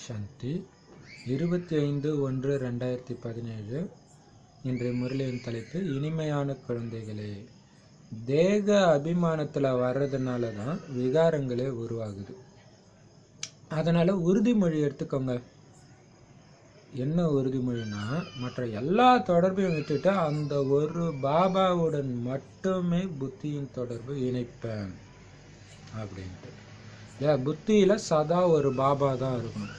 சாந்தி 25/1/2017. இன்றைய முரளியின் தலைப்பு இனிமையான குழந்தைகளே. தேக அபிமானத்தில் வர்றதுனால தான் விகாரங்களே உருவாகுது. அதனால் உறுதிமொழி எடுத்துக்கோங்க. என்ன உறுதிமொழினா, மற்ற எல்லா தொடர்பையும் விட்டுட்டு அந்த ஒரு பாபாவுடன் மட்டுமே புத்தியின் தொடர்பு இணைப்பேன் அப்படின்ட்டு. புத்தியில் சதா ஒரு பாபா தான் இருக்கணும்.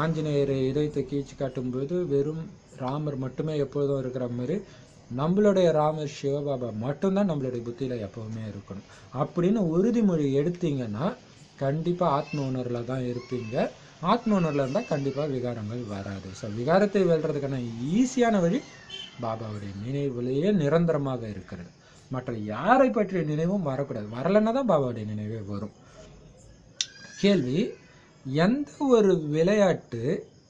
ஆஞ்சநேயர் இதயத்தை கீழ்ச்சி காட்டும்போது வெறும் ராமர் மட்டுமே எப்போதும் இருக்கிற மாதிரி நம்மளுடைய ராமர் சிவபாபா மட்டும்தான் நம்மளுடைய புத்தியில் எப்போவுமே இருக்கணும் அப்படின்னு உறுதிமொழி எடுத்தீங்கன்னா கண்டிப்பாக ஆத்ம உணர்வில் தான் இருப்பீங்க. ஆத்ம உணர்வில் இருந்தால் கண்டிப்பாக விகாரங்கள் வராது. ஸோ விகாரத்தை வெல்றதுக்கான ஈஸியான வழி பாபாவுடைய நினைவுலேயே நிரந்தரமாக இருக்கிறது. மற்ற யாரை பற்றிய நினைவும் வரக்கூடாது. வரலைன்னா தான் பாபாவுடைய நினைவே வரும். கேள்வி: எந்த ஒரு விளையாட்டு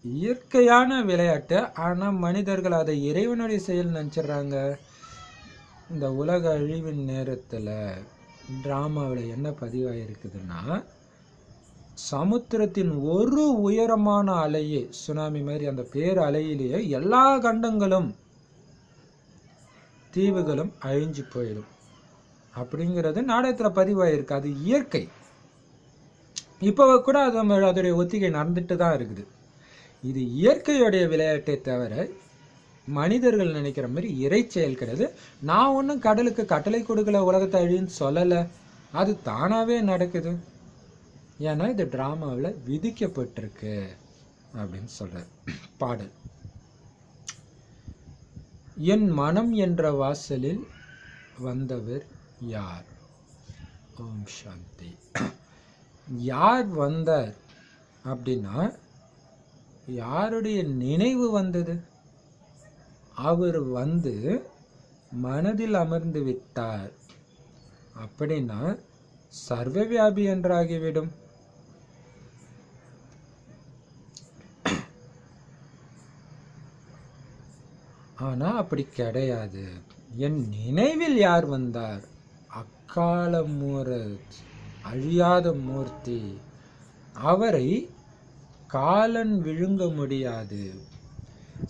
இயற்கையான விளையாட்டு, ஆனால் மனிதர்கள் அதை இறைவனுடைய செயல் நினச்சிட்றாங்க? இந்த உலக அழிவின் நேரத்தில் டிராமாவில் என்ன பதிவாயிருக்குதுன்னா, சமுத்திரத்தின் ஒரு உயரமான அலையே சுனாமி மாதிரி அந்த பேர் அலையிலேயே எல்லா கண்டங்களும் தீவுகளும் அழிஞ்சு போயிடும் அப்படிங்கிறது நாடகத்தில் பதிவாயிருக்கு. அது இயற்கை. இப்போ கூட அதோடைய ஒத்திகை நடந்துட்டு தான் இருக்குது. இது இயற்கையுடைய விளையாட்டை தவிர மனிதர்கள் நினைக்கிற மாதிரி இறை செயல் கிடையாது. நான் ஒன்றும் கடலுக்கு கட்டளை கொடுக்கல, உலகத்தை அழின்னு சொல்லலை. அது தானாகவே நடக்குது. ஏன்னா இது டிராமாவில் விதிக்கப்பட்டிருக்கு அப்படின்னு சொல்ற பாடல். என் மனம் என்ற வாசலில் வந்தவர் யார்? ஓம் சாந்தி. யார் வந்தார் அப்படின்னா, யாருடைய நினைவு வந்தது? அவர் வந்து மனதில் அமர்ந்து விட்டார் அப்படின்னா சர்வவியாபி என்றாகிவிடும். ஆனா அப்படி கிடையாது. என் நினைவில் யார் வந்தார்? அக்கால மூர்த்தி, அழியாத மூர்த்தி. அவரை காலன் விழுங்க முடியாது.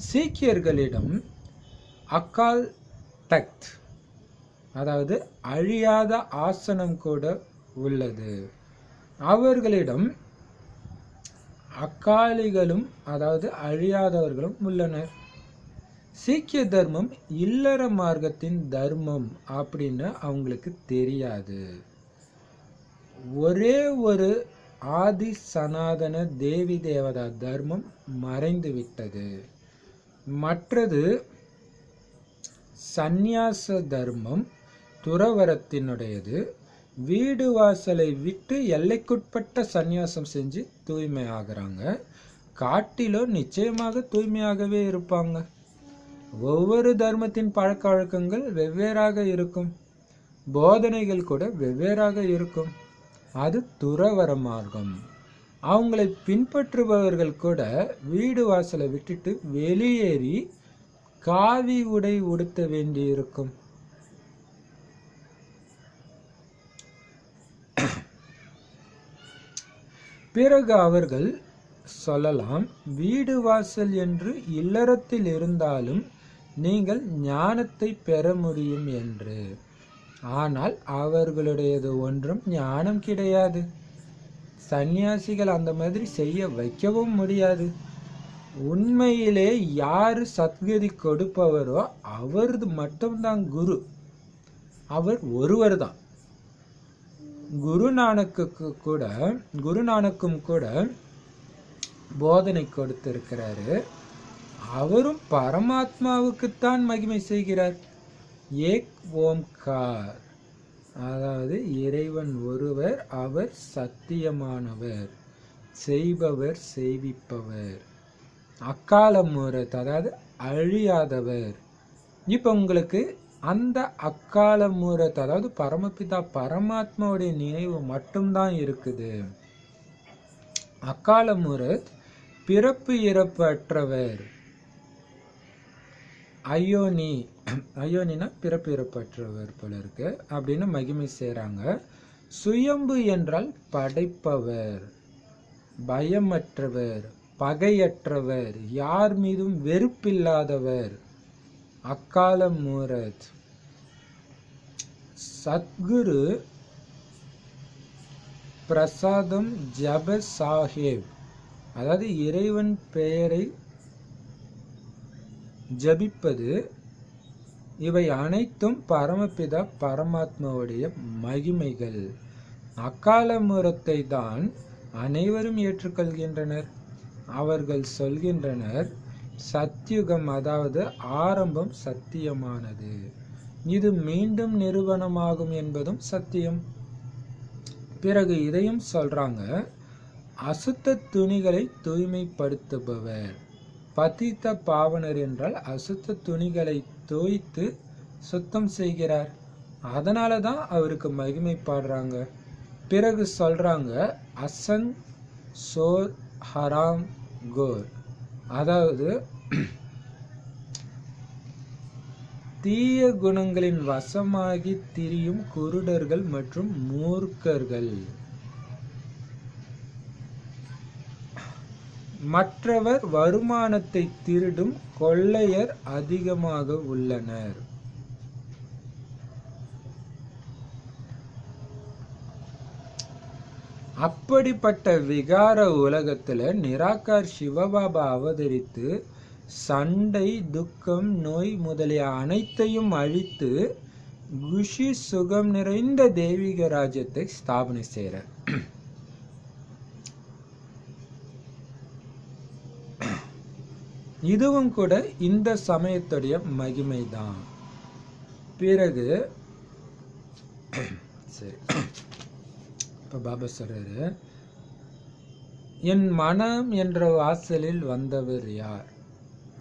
சீக்கியர்களிடம் அக்கால் தக்த், அதாவது அழியாத ஆசனம் கூட உள்ளது. அவர்களிடம் அக்காலிகளும் அதாவது அழியாதவர்களும் உள்ளனர். சீக்கிய தர்மம் இல்லற மார்க்கத்தின் தர்மம் அப்படின்னு அவங்களுக்கு தெரியாது. ஒரே ஒரு ஆதி சனாதன தேவி தேவதா தர்மம் மறைந்து விட்டது. மற்றது சந்நியாச தர்மம் துறவரத்தினுடையது. வீடு வாசலை விட்டு எல்லைக்குட்பட்ட சந்நியாசம் செஞ்சு தூய்மை ஆகிறாங்க. காட்டிலோ நிச்சயமாக தூய்மையாகவே இருப்பாங்க. ஒவ்வொரு தர்மத்தின் பழக்க வழக்கங்கள் வெவ்வேறாக இருக்கும். போதனைகள் கூட வெவ்வேறாக இருக்கும். அது துறவர மார்க்கம். அவங்களை பின்பற்றுபவர்கள் கூட வீடு வாசலை விட்டுட்டு வெளியேறி காவி உடை உடுத்த வேண்டியிருக்கும். பிறகு அவர்கள் சொல்லலாம், வீடு வாசல் என்று இல்லறத்தில் இருந்தாலும் நீங்கள் ஞானத்தை பெற முடியும் என்று. ஆனால் அவர்களுடையது ஒன்றும் ஞானம் கிடையாது. சந்நியாசிகள் அந்த மாதிரி செய்ய வைக்கவும் முடியாது. உண்மையிலே யாரு சத்கதி கொடுப்பவரோ அவரது மட்டும்தான் குரு. அவர் ஒருவர் தான். குருநானக்கும் கூட போதனை கொடுத்திருக்கிறாரு. அவரும் பரமாத்மாவுக்குத்தான் மகிமை செய்கிறார். ஏக் ஓம்கார், அதாவது இறைவன் ஒருவர், அவர் சத்தியமானவர், செய்பவர், செய்விப்பவர், அக்கால மூரத், அதாவது அழியாதவர். இப்போ உங்களுக்கு அந்த அக்கால மூரத், அதாவது பரமபிதா பரமாத்மாவுடைய நினைவு மட்டும்தான் இருக்குது. அக்கால மூரத் பிறப்பு இறப்பு அற்றவர். அயோனினா பிறப்பு இறப்பற்றவர் போல இருக்கு அப்படின்னு மகிமை செய்கிறாங்க. சுயம்பு என்றால் படைப்பவர். பயமற்றவர், பகையற்றவர், யார் மீதும் வெறுப்பில்லாதவர். அக்கால மூரத் சத்குரு பிரசாதம் ஜப சாஹேப், அதாவது இறைவன் பெயரை ஜபிப்பது, இவை அனைத்தும் பரமபிதா பரமாத்மாவுடைய மகிமைகள். அக்கால மூரத்தை தான் அனைவரும் ஏற்றுக்கொள்கின்றனர். அவர்கள் சொல்கின்றனர், சத்யுகம் அதாவது ஆரம்பம் சத்தியமானது, இது மீண்டும் நிரூபணமாகும் என்பதும் சத்தியம். பிறகு இதையும் சொல்றாங்க, அசுத்த துணிகளை தூய்மைப்படுத்துபவர். பதித்த பாவனர் என்றால் அசுத்த துணிகளை தோய்த்து சுத்தம் செய்கிறார், அதனால தான் அவருக்கு மகிமை பாடுறாங்க. பிறகு சொல்றாங்க, அசங் சோர் ஹராம் கோர், அதாவது தீய குணங்களின் வசமாகி திரியும் குருடர்கள் மற்றும் மூர்க்கர்கள். மற்றவர் வருமானத்தை திருடும் கொள்ளையர் அதிகமாக உள்ளனர். அப்படிப்பட்ட விகார உலகத்துல நிராகார் சிவபாபா அவதரித்து சண்டை, துக்கம், நோய் முதலிய அனைத்தையும் அழித்து குஷி சுகம் நிறைந்த தெய்வீக ராஜ்யத்தை ஸ்தாபனை செய்கிறார். இதுவும் கூட இந்த சமயத்துடைய மகிமைதான். பிறகு சரி, இப்ப பாபா சொல்றாரு, என் மனம் என்ற வாசலில் வந்தவர் யார்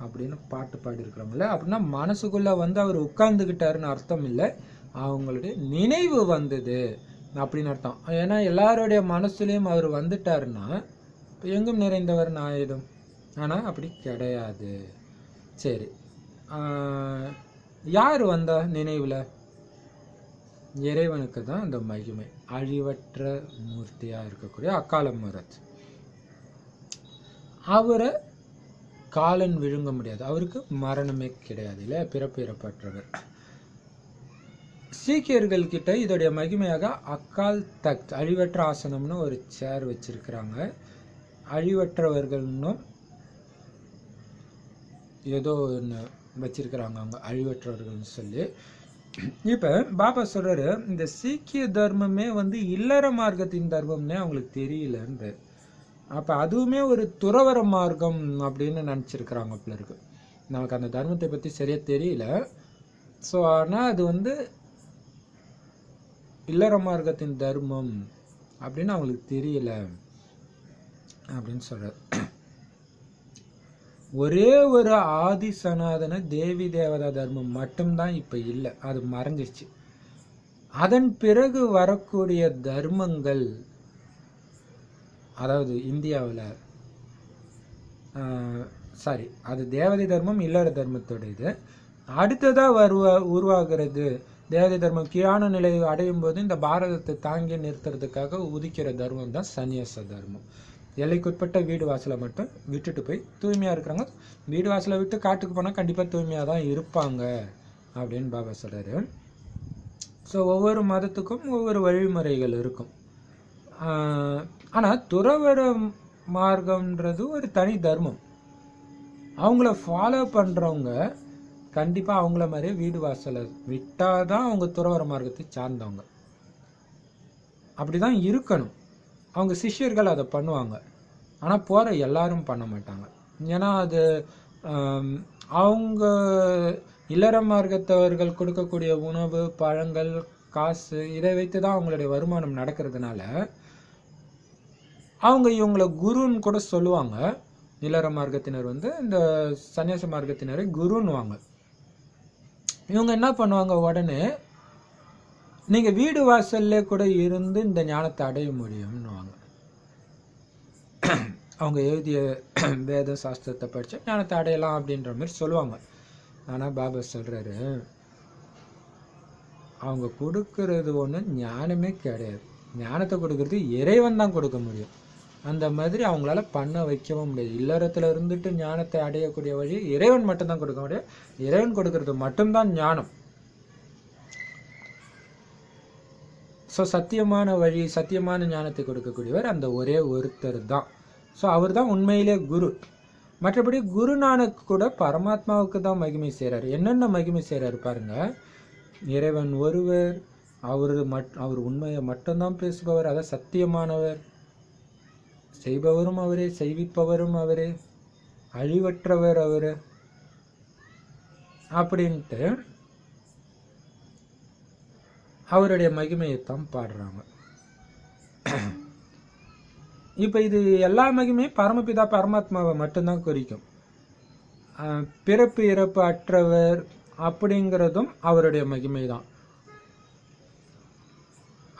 அப்படின்னு பாட்டு பாடி இருக்கிறவங்கள, அப்படின்னா மனசுக்குள்ள வந்து அவர் உட்கார்ந்துகிட்டாருன்னு அர்த்தம் இல்லை, அவங்களுடைய நினைவு வந்தது அப்படின்னு அர்த்தம். ஏன்னா எல்லாருடைய மனசுலயும் அவர் வந்துட்டாருன்னா எங்கும் நிறைந்தவர் ஆயிடும். ஆனா அப்படி கிடையாது. சரி, யார் வந்தா நினைவுல? இறைவனுக்கு தான் அந்த மகிமை. அழிவற்ற மூர்த்தியா இருக்கக்கூடிய அக்கால மூரத், அவரை காலன் விழுங்க முடியாது, அவருக்கு மரணமே கிடையாது, இல்ல பிறப்பு இறப்பற்றவர். சீக்கியர்கள் கிட்ட இதோடைய மகிமையாக அக்கால் தக்த், அழிவற்ற ஆசனம்னு ஒரு சேர் வச்சிருக்கிறாங்க. அழிவற்றவர்கள்னும் ஏதோ ஒன்று வச்சிருக்கிறாங்க அவங்க, அழிவற்றவர்கள்னு சொல்லி. இப்ப பாபா சொல்றாரு, இந்த சீக்கிய தர்மமே வந்து இல்லற மார்க்கத்தின் தர்மம்னே அவங்களுக்கு தெரியலன்ற. அப்ப அதுவுமே ஒரு துறவர மார்க்கம் அப்படின்னு நினைச்சிருக்கிறாங்க போல இருக்கு. நமக்கு அந்த தர்மத்தை பத்தி சரியா தெரியல. ஸோ ஆனா அது வந்து இல்லற மார்க்கத்தின் தர்மம் அப்படின்னு அவங்களுக்கு தெரியல அப்படின்னு சொல்றாரு. ஒரே ஒரு ஆதி சனாதன தேவி தேவதா தர்மம் மட்டும்தான் இப்ப இல்லை, அது மறைஞ்சிச்சு. அதன் பிறகு வரக்கூடிய தர்மங்கள், அதாவது இந்தியாவில் அது தேவதை தர்மம் இல்லற தர்மத்தோட இது. அடுத்ததா உருவாகிறது தேவதை தர்மம் கீழான நிலை அடையும் போது இந்த பாரதத்தை தாங்கி நிறுத்துறதுக்காக உதிக்கிற தர்மம் தான் சன்னியாச தர்மம். எல்லைக்குட்பட்ட வீடு வாசலை மட்டும் விட்டுட்டு போய் தூய்மையா இருக்கிறாங்க. வீடு வாசலை விட்டு காட்டுக்கு போனா கண்டிப்பா தூய்மையா தான் இருப்பாங்க அப்படின்னு பாபா சொல்றாரு. ஸோ ஒவ்வொரு மதத்துக்கும் ஒவ்வொரு வழிமுறைகள் இருக்கும். ஆனா துறவர மார்க்கம்ன்றது ஒரு தனி தர்மம். அவங்கள ஃபாலோ பண்றவங்க கண்டிப்பா அவங்கள மாதிரியே வீடு வாசலை விட்டாதான் அவங்க துறவர மார்க்கத்தை சார்ந்தவங்க. அப்படிதான் இருக்கணும். அவங்க சிஷ்யர்கள் அதை பண்ணுவாங்க, ஆனா போற எல்லாரும் பண்ண மாட்டாங்க. ஏன்னா அது அவங்க இல்லற மார்க்கத்தவர்கள் கொடுக்கக்கூடிய உணவு, பழங்கள், காசு இதை வைத்துதான் அவங்களுடைய வருமானம் நடக்கிறதுனால அவங்க இவங்களை குருன்னு கூட சொல்லுவாங்க. இல்லற மார்க்கத்தினர் வந்து இந்த சன்னியாச மார்க்கத்தினரை குருன்னுவாங்க. இவங்க என்ன பண்ணுவாங்க, உடனே நீங்க வீடு வாசல்ல கூட இருந்து இந்த ஞானத்தை அடைய முடியும்னுவாங்க. அவங்க எழுதிய வேத சாஸ்திரத்தை படிச்சு ஞானத்தை அடையலாம் அப்படின்ற மாதிரி சொல்லுவாங்க. ஆனா பாபா சொல்றாரு, அவங்க கொடுக்கறது ஒண்ணு ஞானமே கிடையாது. ஞானத்தை கொடுக்கறது இறைவன் தான் கொடுக்க முடியும். அந்த மாதிரி அவங்களால பண்ண வைக்கவும் முடியாது. இல்லறத்துல இருந்துட்டு ஞானத்தை அடையக்கூடிய வழி இறைவன் மட்டும்தான் கொடுக்க முடியும். இறைவன் கொடுக்கறது மட்டும்தான் ஞானம். ஸோ சத்தியமான வழி, சத்தியமான ஞானத்தை கொடுக்கக்கூடியவர் அந்த ஒரே ஒருத்தர் தான். ஸோ அவர் தான் உண்மையிலே குரு. மற்றபடி குருநானக் கூட பரமாத்மாவுக்கு தான் மகிமை செய்கிறார். என்னென்ன மகிமை செய்கிறாரு பாருங்க. இறைவன் ஒருவர், அவர் உண்மையை மட்டும்தான் பேசுபவர், அதான் சத்தியமானவர், செய்பவரும் அவரே, செய்விப்பவரும் அவரே, அழிவற்றவர் அவரு அப்படின்ட்டு அவருடைய மகிமையைத்தான் பாடுறாங்க. இப்போ இது எல்லா மகிமையும் பரமபிதா பரமாத்மாவை மட்டும்தான் குறிக்கும். பிறப்பு இறப்பு அற்றவர் அப்படிங்கிறதும் அவருடைய மகிமை தான்.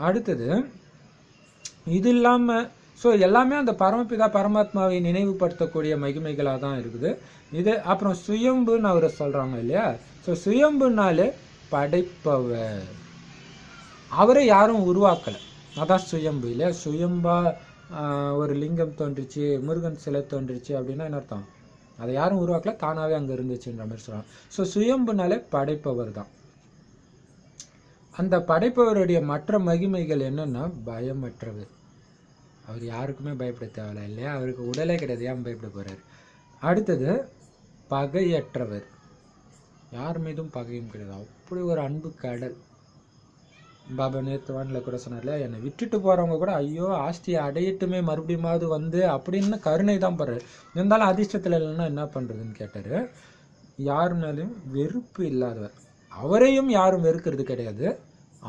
அடுத்தது இது இல்லாமல் ஸோ எல்லாமே அந்த பரமபிதா பரமாத்மாவை நினைவுபடுத்தக்கூடிய மகிமைகளாக தான் இருக்குது. இது அப்புறம் சுயம்புன்னு அவரை சொல்கிறாங்க இல்லையா. ஸோ சுயம்புனாலே படைப்பவர், அவரை யாரும் உருவாக்கலை, அதான் சுயம்பு இல்லையா. சுயம்பா ஒரு லிங்கம் தோன்றுச்சு, முருகன் சிலை தோன்றுச்சு அப்படின்னா என்ன அர்த்தம்? அதை யாரும் உருவாக்கல, தானாகவே அங்கே இருந்துச்சுன்ற மாதிரி சொல்கிறாங்க. ஸோ சுயம்புனாலே படைப்பவர் தான். அந்த படைப்பவருடைய மற்ற மகிமைகள் என்னன்னா பயமற்றவர், அவர் யாருக்குமே பயப்பட தேவையில்லை இல்லையா, அவருக்கு உடலே கிடையாது, ஏன் பயப்பட போகிறார். அடுத்தது பகையற்றவர், யார் மீதும் பகையும் கிடையாது, அப்படி ஒரு அன்பு கடல். பாபா நேத்துவானில் கூட சொன்னார்ல, என்னை விட்டுட்டு போகிறவங்க கூட ஐயோ ஆஸ்தியை அடையட்டுமே மறுபடியுமாவது வந்து அப்படின்னு கருணை தான் படுறாரு. இருந்தாலும் அதிர்ஷ்டத்தில் இல்லைன்னா என்ன பண்ணுறதுன்னு கேட்டார். யாருனாலையும் வெறுப்பு இல்லாதவர், அவரையும் யாரும் வெறுக்கிறது கிடையாது,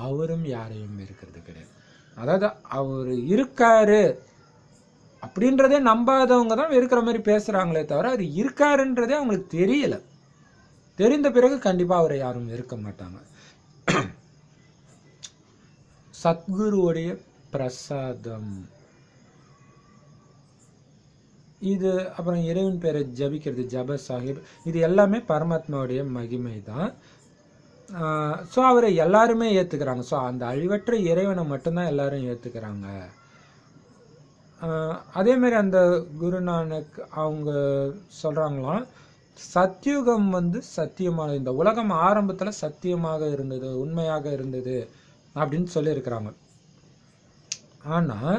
அவரும் யாரையும் வெறுக்கிறது கிடையாது. அதாவது அவர் இருக்காரு அப்படின்றதே நம்பாதவங்க தான் வெறுக்கிற மாதிரி பேசுகிறாங்களே தவிர அவர் இருக்காருன்றதே அவங்களுக்கு தெரியல. தெரிந்த பிறகு கண்டிப்பாக அவரை யாரும் வெறுக்க மாட்டாங்க. சத்குருவுடைய பிரசாதம் இது, அப்புறம் இறைவன் பேரை ஜபிக்கிறது, ஜப சாஹிப், இது எல்லாமே பரமாத்மாவுடைய மகிமை தான். ஸோ அவரை எல்லாருமே ஏற்றுக்கிறாங்க. ஸோ அந்த அழிவற்ற இறைவனை மட்டும்தான் எல்லாரும் ஏற்றுக்கிறாங்க. அதேமாரி அந்த குருநானக் அவங்க சொல்கிறாங்களாம், சத்தியுகம் வந்து சத்தியமானது, இந்த உலகம் ஆரம்பத்தில் சத்தியமாக இருந்தது, உண்மையாக இருந்தது அப்படின்னு சொல்லியிருக்கிறாங்க. ஆனால்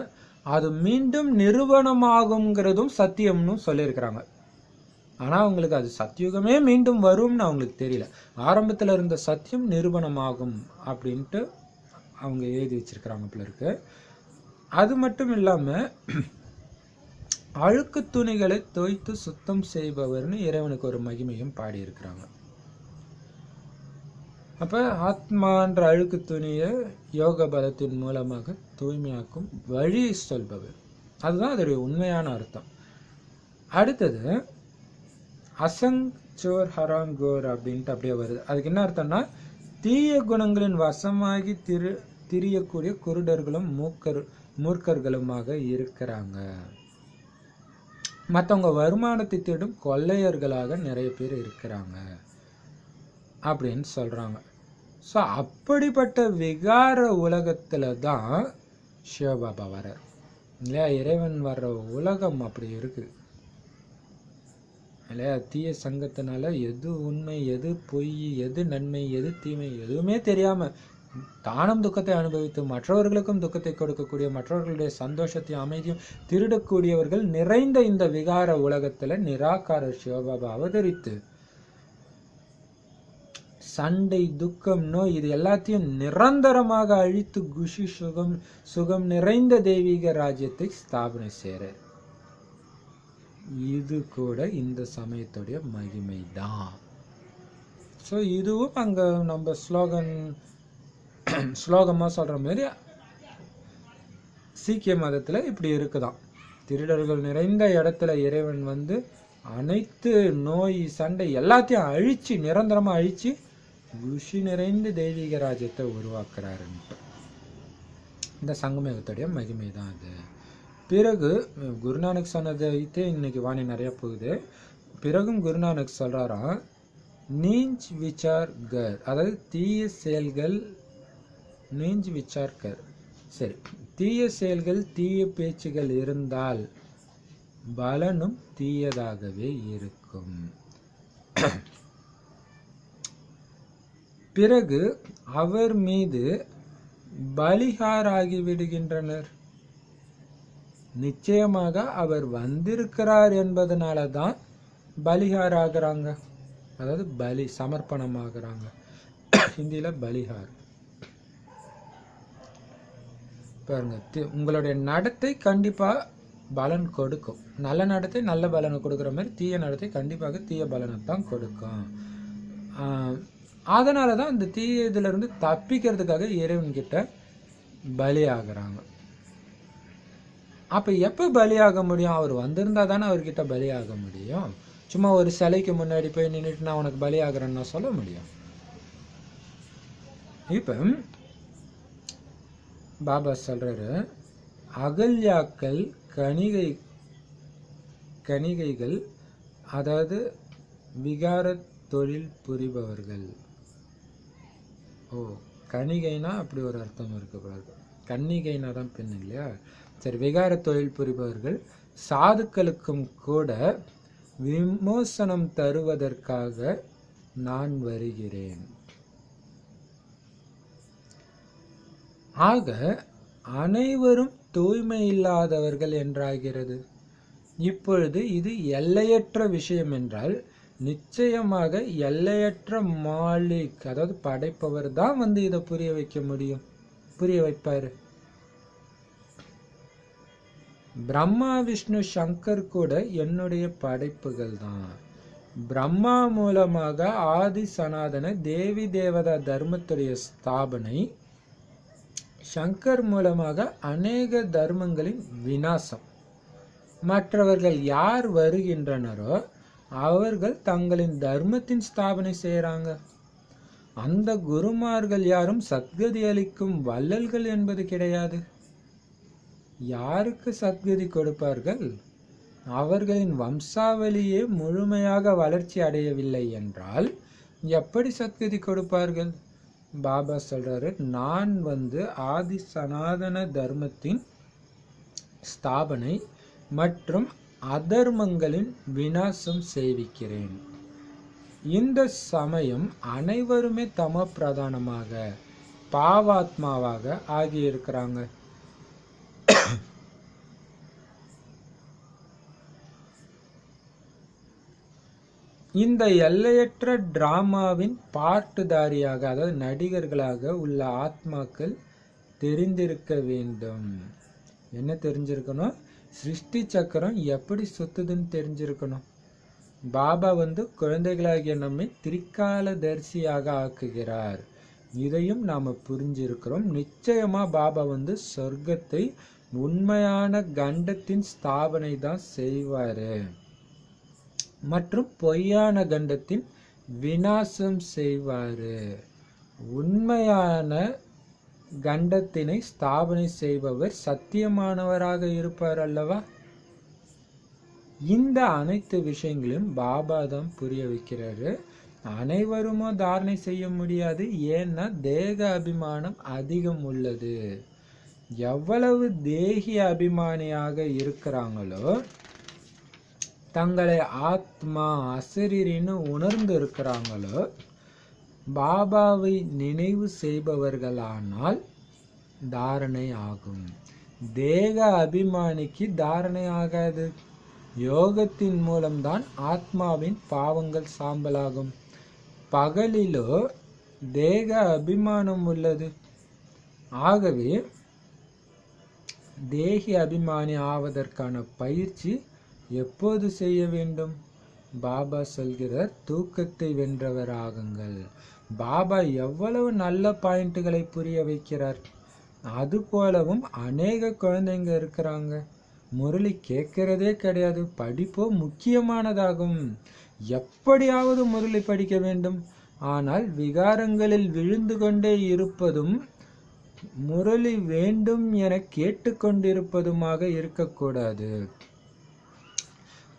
அது மீண்டும் நிறுவனமாகுங்கிறதும் சத்தியம்னு சொல்லியிருக்கிறாங்க. ஆனால் அவங்களுக்கு அது சத்தியுகமே மீண்டும் வரும்னு அவங்களுக்கு தெரியல. ஆரம்பத்தில் இருந்த சத்தியம் நிறுவனமாகும் அப்படின்ட்டு அவங்க எழுதி வச்சிருக்கிறாங்க போல இருக்கு. அது மட்டும் இல்லாமல் அழுக்கு துணிகளை தோய்த்து சுத்தம் செய்பவர்னு இறைவனுக்கு ஒரு மகிமையும் பாடியிருக்கிறாங்க. அப்போ ஆத்மான்ற அழுக்கு துணியை யோக பலத்தின் மூலமாக தூய்மையாக்கும் வழி சொல்பவர், அதுதான் அதோடைய உண்மையான அர்த்தம். அடுத்தது அசங் சோர் ஹராங்கோர் அப்படின்ட்டு அப்படியே வருது. அதுக்கு என்ன அர்த்தம்னா, தீய குணங்களின் வசமாகி திரியக்கூடிய குருடர்களும் மூர்க்கர்களுமாக இருக்கிறாங்க. மற்றவங்க வருமானத்தை தேடும் கொள்ளையர்களாக நிறைய பேர் இருக்கிறாங்க அப்படின்னு சொல்றாங்க. ஸோ அப்படிப்பட்ட விகார உலகத்துல தான் சிவபாபா வர்றார் இல்லையா. இறைவன் வர்ற உலகம் அப்படி இருக்கு இல்லையா. தீய சங்கத்தினால எது உண்மை, எது பொய், எது நன்மை, எது தீமை எதுவுமே தெரியாம தானும் துக்கத்தை அனுபவித்து மற்றவர்களுக்கும் துக்கத்தை கொடுக்கக்கூடிய, மற்றவர்களுடைய சந்தோஷத்தையும் அமைதியும் திருடக்கூடியவர்கள் நிறைந்த இந்த விகார உலகத்துல நிராகார சிவபாபா அவதரித்து சண்டை, துக்கம், நோய் இது எல்லாத்தையும் நிரந்தரமாக அழித்து குஷி சுகம் நிறைந்த தெய்வீக ராஜ்யத்தை ஸ்தாபனை செய்கிறார். இது கூட இந்த சமயத்துடைய மகிமை தான். ஸோ இதுவும் அங்கே நம்ம ஸ்லோகமாக சொல்கிற மாதிரி சீக்கிய மதத்தில் இப்படி இருக்குதான். திருடர்கள் நிறைந்த இடத்துல இறைவன் வந்து அனைத்து நோய், சண்டை எல்லாத்தையும் அழிச்சு, நிரந்தரமாக அழிச்சு குஷி நிறைந்த தெய்வீக ராஜ்யத்தை உருவாக்குறாருன்ட்டு இந்த சங்கமயுகத்துடைய மகிமை தான் அது. பிறகு குருநானக் சொன்னதை வைத்தே இன்னைக்கு வாணி நிறைய போகுது. பிறகும் குருநானக் சொல்றாராம், நீஞ்ச் விசார் கர், அதாவது தீய செயல்கள் நீஞ்ச் விசார் கர். சரி, தீய செயல்கள் தீய பேச்சுகள் இருந்தால் பலனும் தீயதாகவே இருக்கும். பிறகு அவர் மீது பலிகாராகி விடுகின்றனர். நிச்சயமாக அவர் வந்திருக்கிறார் என்பதனால தான் பலிகார் ஆகிறாங்க, அதாவது பலி சமர்ப்பணம் ஆகிறாங்க. ஹிந்தியில பலிகார். பாருங்க, உங்களுடைய நடத்தை கண்டிப்பா பலன் கொடுக்கும். நல்ல நடத்தை நல்ல பலனை கொடுக்குற மாதிரி தீய நடத்தை கண்டிப்பாக தீய பலனை தான் கொடுக்கும். அதனால தான் இந்த தீய இதுல இருந்து தப்பிக்கிறதுக்காக இறைவன் கிட்ட பலி ஆகுறாங்க. அப்ப எப்ப பலியாக முடியும்? அவர் வந்திருந்தா தானே அவர்கிட்ட பலியாக முடியும். சும்மா ஒரு சிலைக்கு முன்னாடி போய் நின்றுட்டு நான் உனக்கு பலி ஆகுறேன்னு நான் சொல்ல முடியும்? இப்ப பாபா சொல்றாரு, அகல்யாக்கள் கணிகைகள், அதாவது விகார தொழில் புரிபவர்கள். கணிகைனா அப்படி ஒரு அர்த்தம் இருக்கக்கூடாது, கன்னிகைனா தான் பெண் இல்லையா? சரி, விகார தொழில் புரிபவர்கள் சாதுக்களுக்கும் கூட விமோசனம் தருவதற்காக நான் வருகிறேன். ஆக அனைவரும் தூய்மை இல்லாதவர்கள் என்றாகிறது. இப்பொழுது இது எல்லையற்ற விஷயம் என்றால் நிச்சயமாக எல்லையற்ற மாலிக், அதாவது படைப்பவர் தான் வந்து இதை புரிய வைக்க முடியும், புரிய வைப்பாரு. பிரம்மா விஷ்ணு சங்கர் கூட என்னுடைய படைப்புகள் தான். பிரம்மா மூலமாக ஆதி சனாதன தேவி தேவதா தர்மத்துடைய ஸ்தாபனை, சங்கர் மூலமாக அநேக தர்மங்களின் விநாசம். மற்றவர்கள் யார் வருகின்றனரோ அவர்கள் தங்களின் தர்மத்தின் ஸ்தாபனை செய்யறாங்க. அந்த குருமார்கள் யாரும் சத்கதி அளிக்கும் வள்ளல்கள் என்பது கிடையாது. யாருக்கு சத்கதி கொடுப்பார்கள்? அவர்களின் வம்சாவளியே முழுமையாக வளர்ச்சி அடையவில்லை என்றால் எப்படி சத்கதி கொடுப்பார்கள்? பாபா சொல்றாரு, நான் வந்து ஆதி சனாதன தர்மத்தின் ஸ்தாபனை மற்றும் அதர்மங்களின் விநாசம் செய்விக்கிறேன். இந்த சமயம் அனைவருமே தம பிரதானமாக பாவாத்மாவாக ஆகியிருக்கிறாங்க. இந்த எல்லையற்ற டிராமாவின் பாட்டுதாரியாக, அதாவது நடிகர்களாக உள்ள ஆத்மாக்கள் தெரிந்திருக்க வேண்டும். என்ன தெரிஞ்சிருக்கணும்? சிருஷ்டி சக்கரம் எப்படி சுத்துதுன்னு தெரிஞ்சிருக்கணும். பாபா வந்து குழந்தைகளாகிய நம்மை திரிகால தரிசியாக ஆக்குகிறார். இதையும் நாம புரிஞ்சிருக்கிறோம். நிச்சயமா பாபா வந்து சொர்க்கத்தை உண்மையான கண்டத்தின் ஸ்தாபனை தான் செய்வாரு மற்றும் பொய்யான கண்டத்தின் விநாசம் செய்வாரு. உண்மையான கண்டத்தினை ஸ்தாபனை செய்பவர் சத்தியமானவராக இருப்பார் அல்லவா? இந்த அனைத்து விஷயங்களையும் பாபா தான் புரிய வைக்கிறாரு. அனைவருமோ தாரணை செய்ய முடியாது, ஏன்னா தேக அபிமானம் அதிகம் உள்ளது. எவ்வளவு தேகி அபிமானியாக இருக்கிறாங்களோ, தங்களை ஆத்மா அசரீரின்னு உணர்ந்து இருக்கிறாங்களோ, பாபாவை நினைவு செய்பவர்களானால் தாரணை ஆகும். தேக அபிமானிக்கு தாரணை ஆகாது. யோகத்தின் மூலம்தான் ஆத்மாவின் பாவங்கள் சாம்பலாகும். பகலிலோ தேக அபிமானம் உள்ளது. ஆகவே தேகி அபிமானி ஆவதற்கான பயிற்சி எப்போது செய்ய வேண்டும்? பாபா சொல்கிறார், தூக்கத்தை வென்றவர் ஆகுங்கள். பாபா எவ்வளவு நல்ல பாயிண்ட்டுகளை புரிய வைக்கிறார். அது போலவும் அநேக குழந்தைங்க இருக்கிறாங்க, முரளி கேட்கிறதே கிடையாது. படிப்போ முக்கியமானதாகும், எப்படியாவது முரளி படிக்க வேண்டும். ஆனால் விகாரங்களில் விழுந்து கொண்டே இருப்பதும் முரளி வேண்டும் என கேட்டுக்கொண்டிருப்பதுமாக இருக்கக்கூடாது.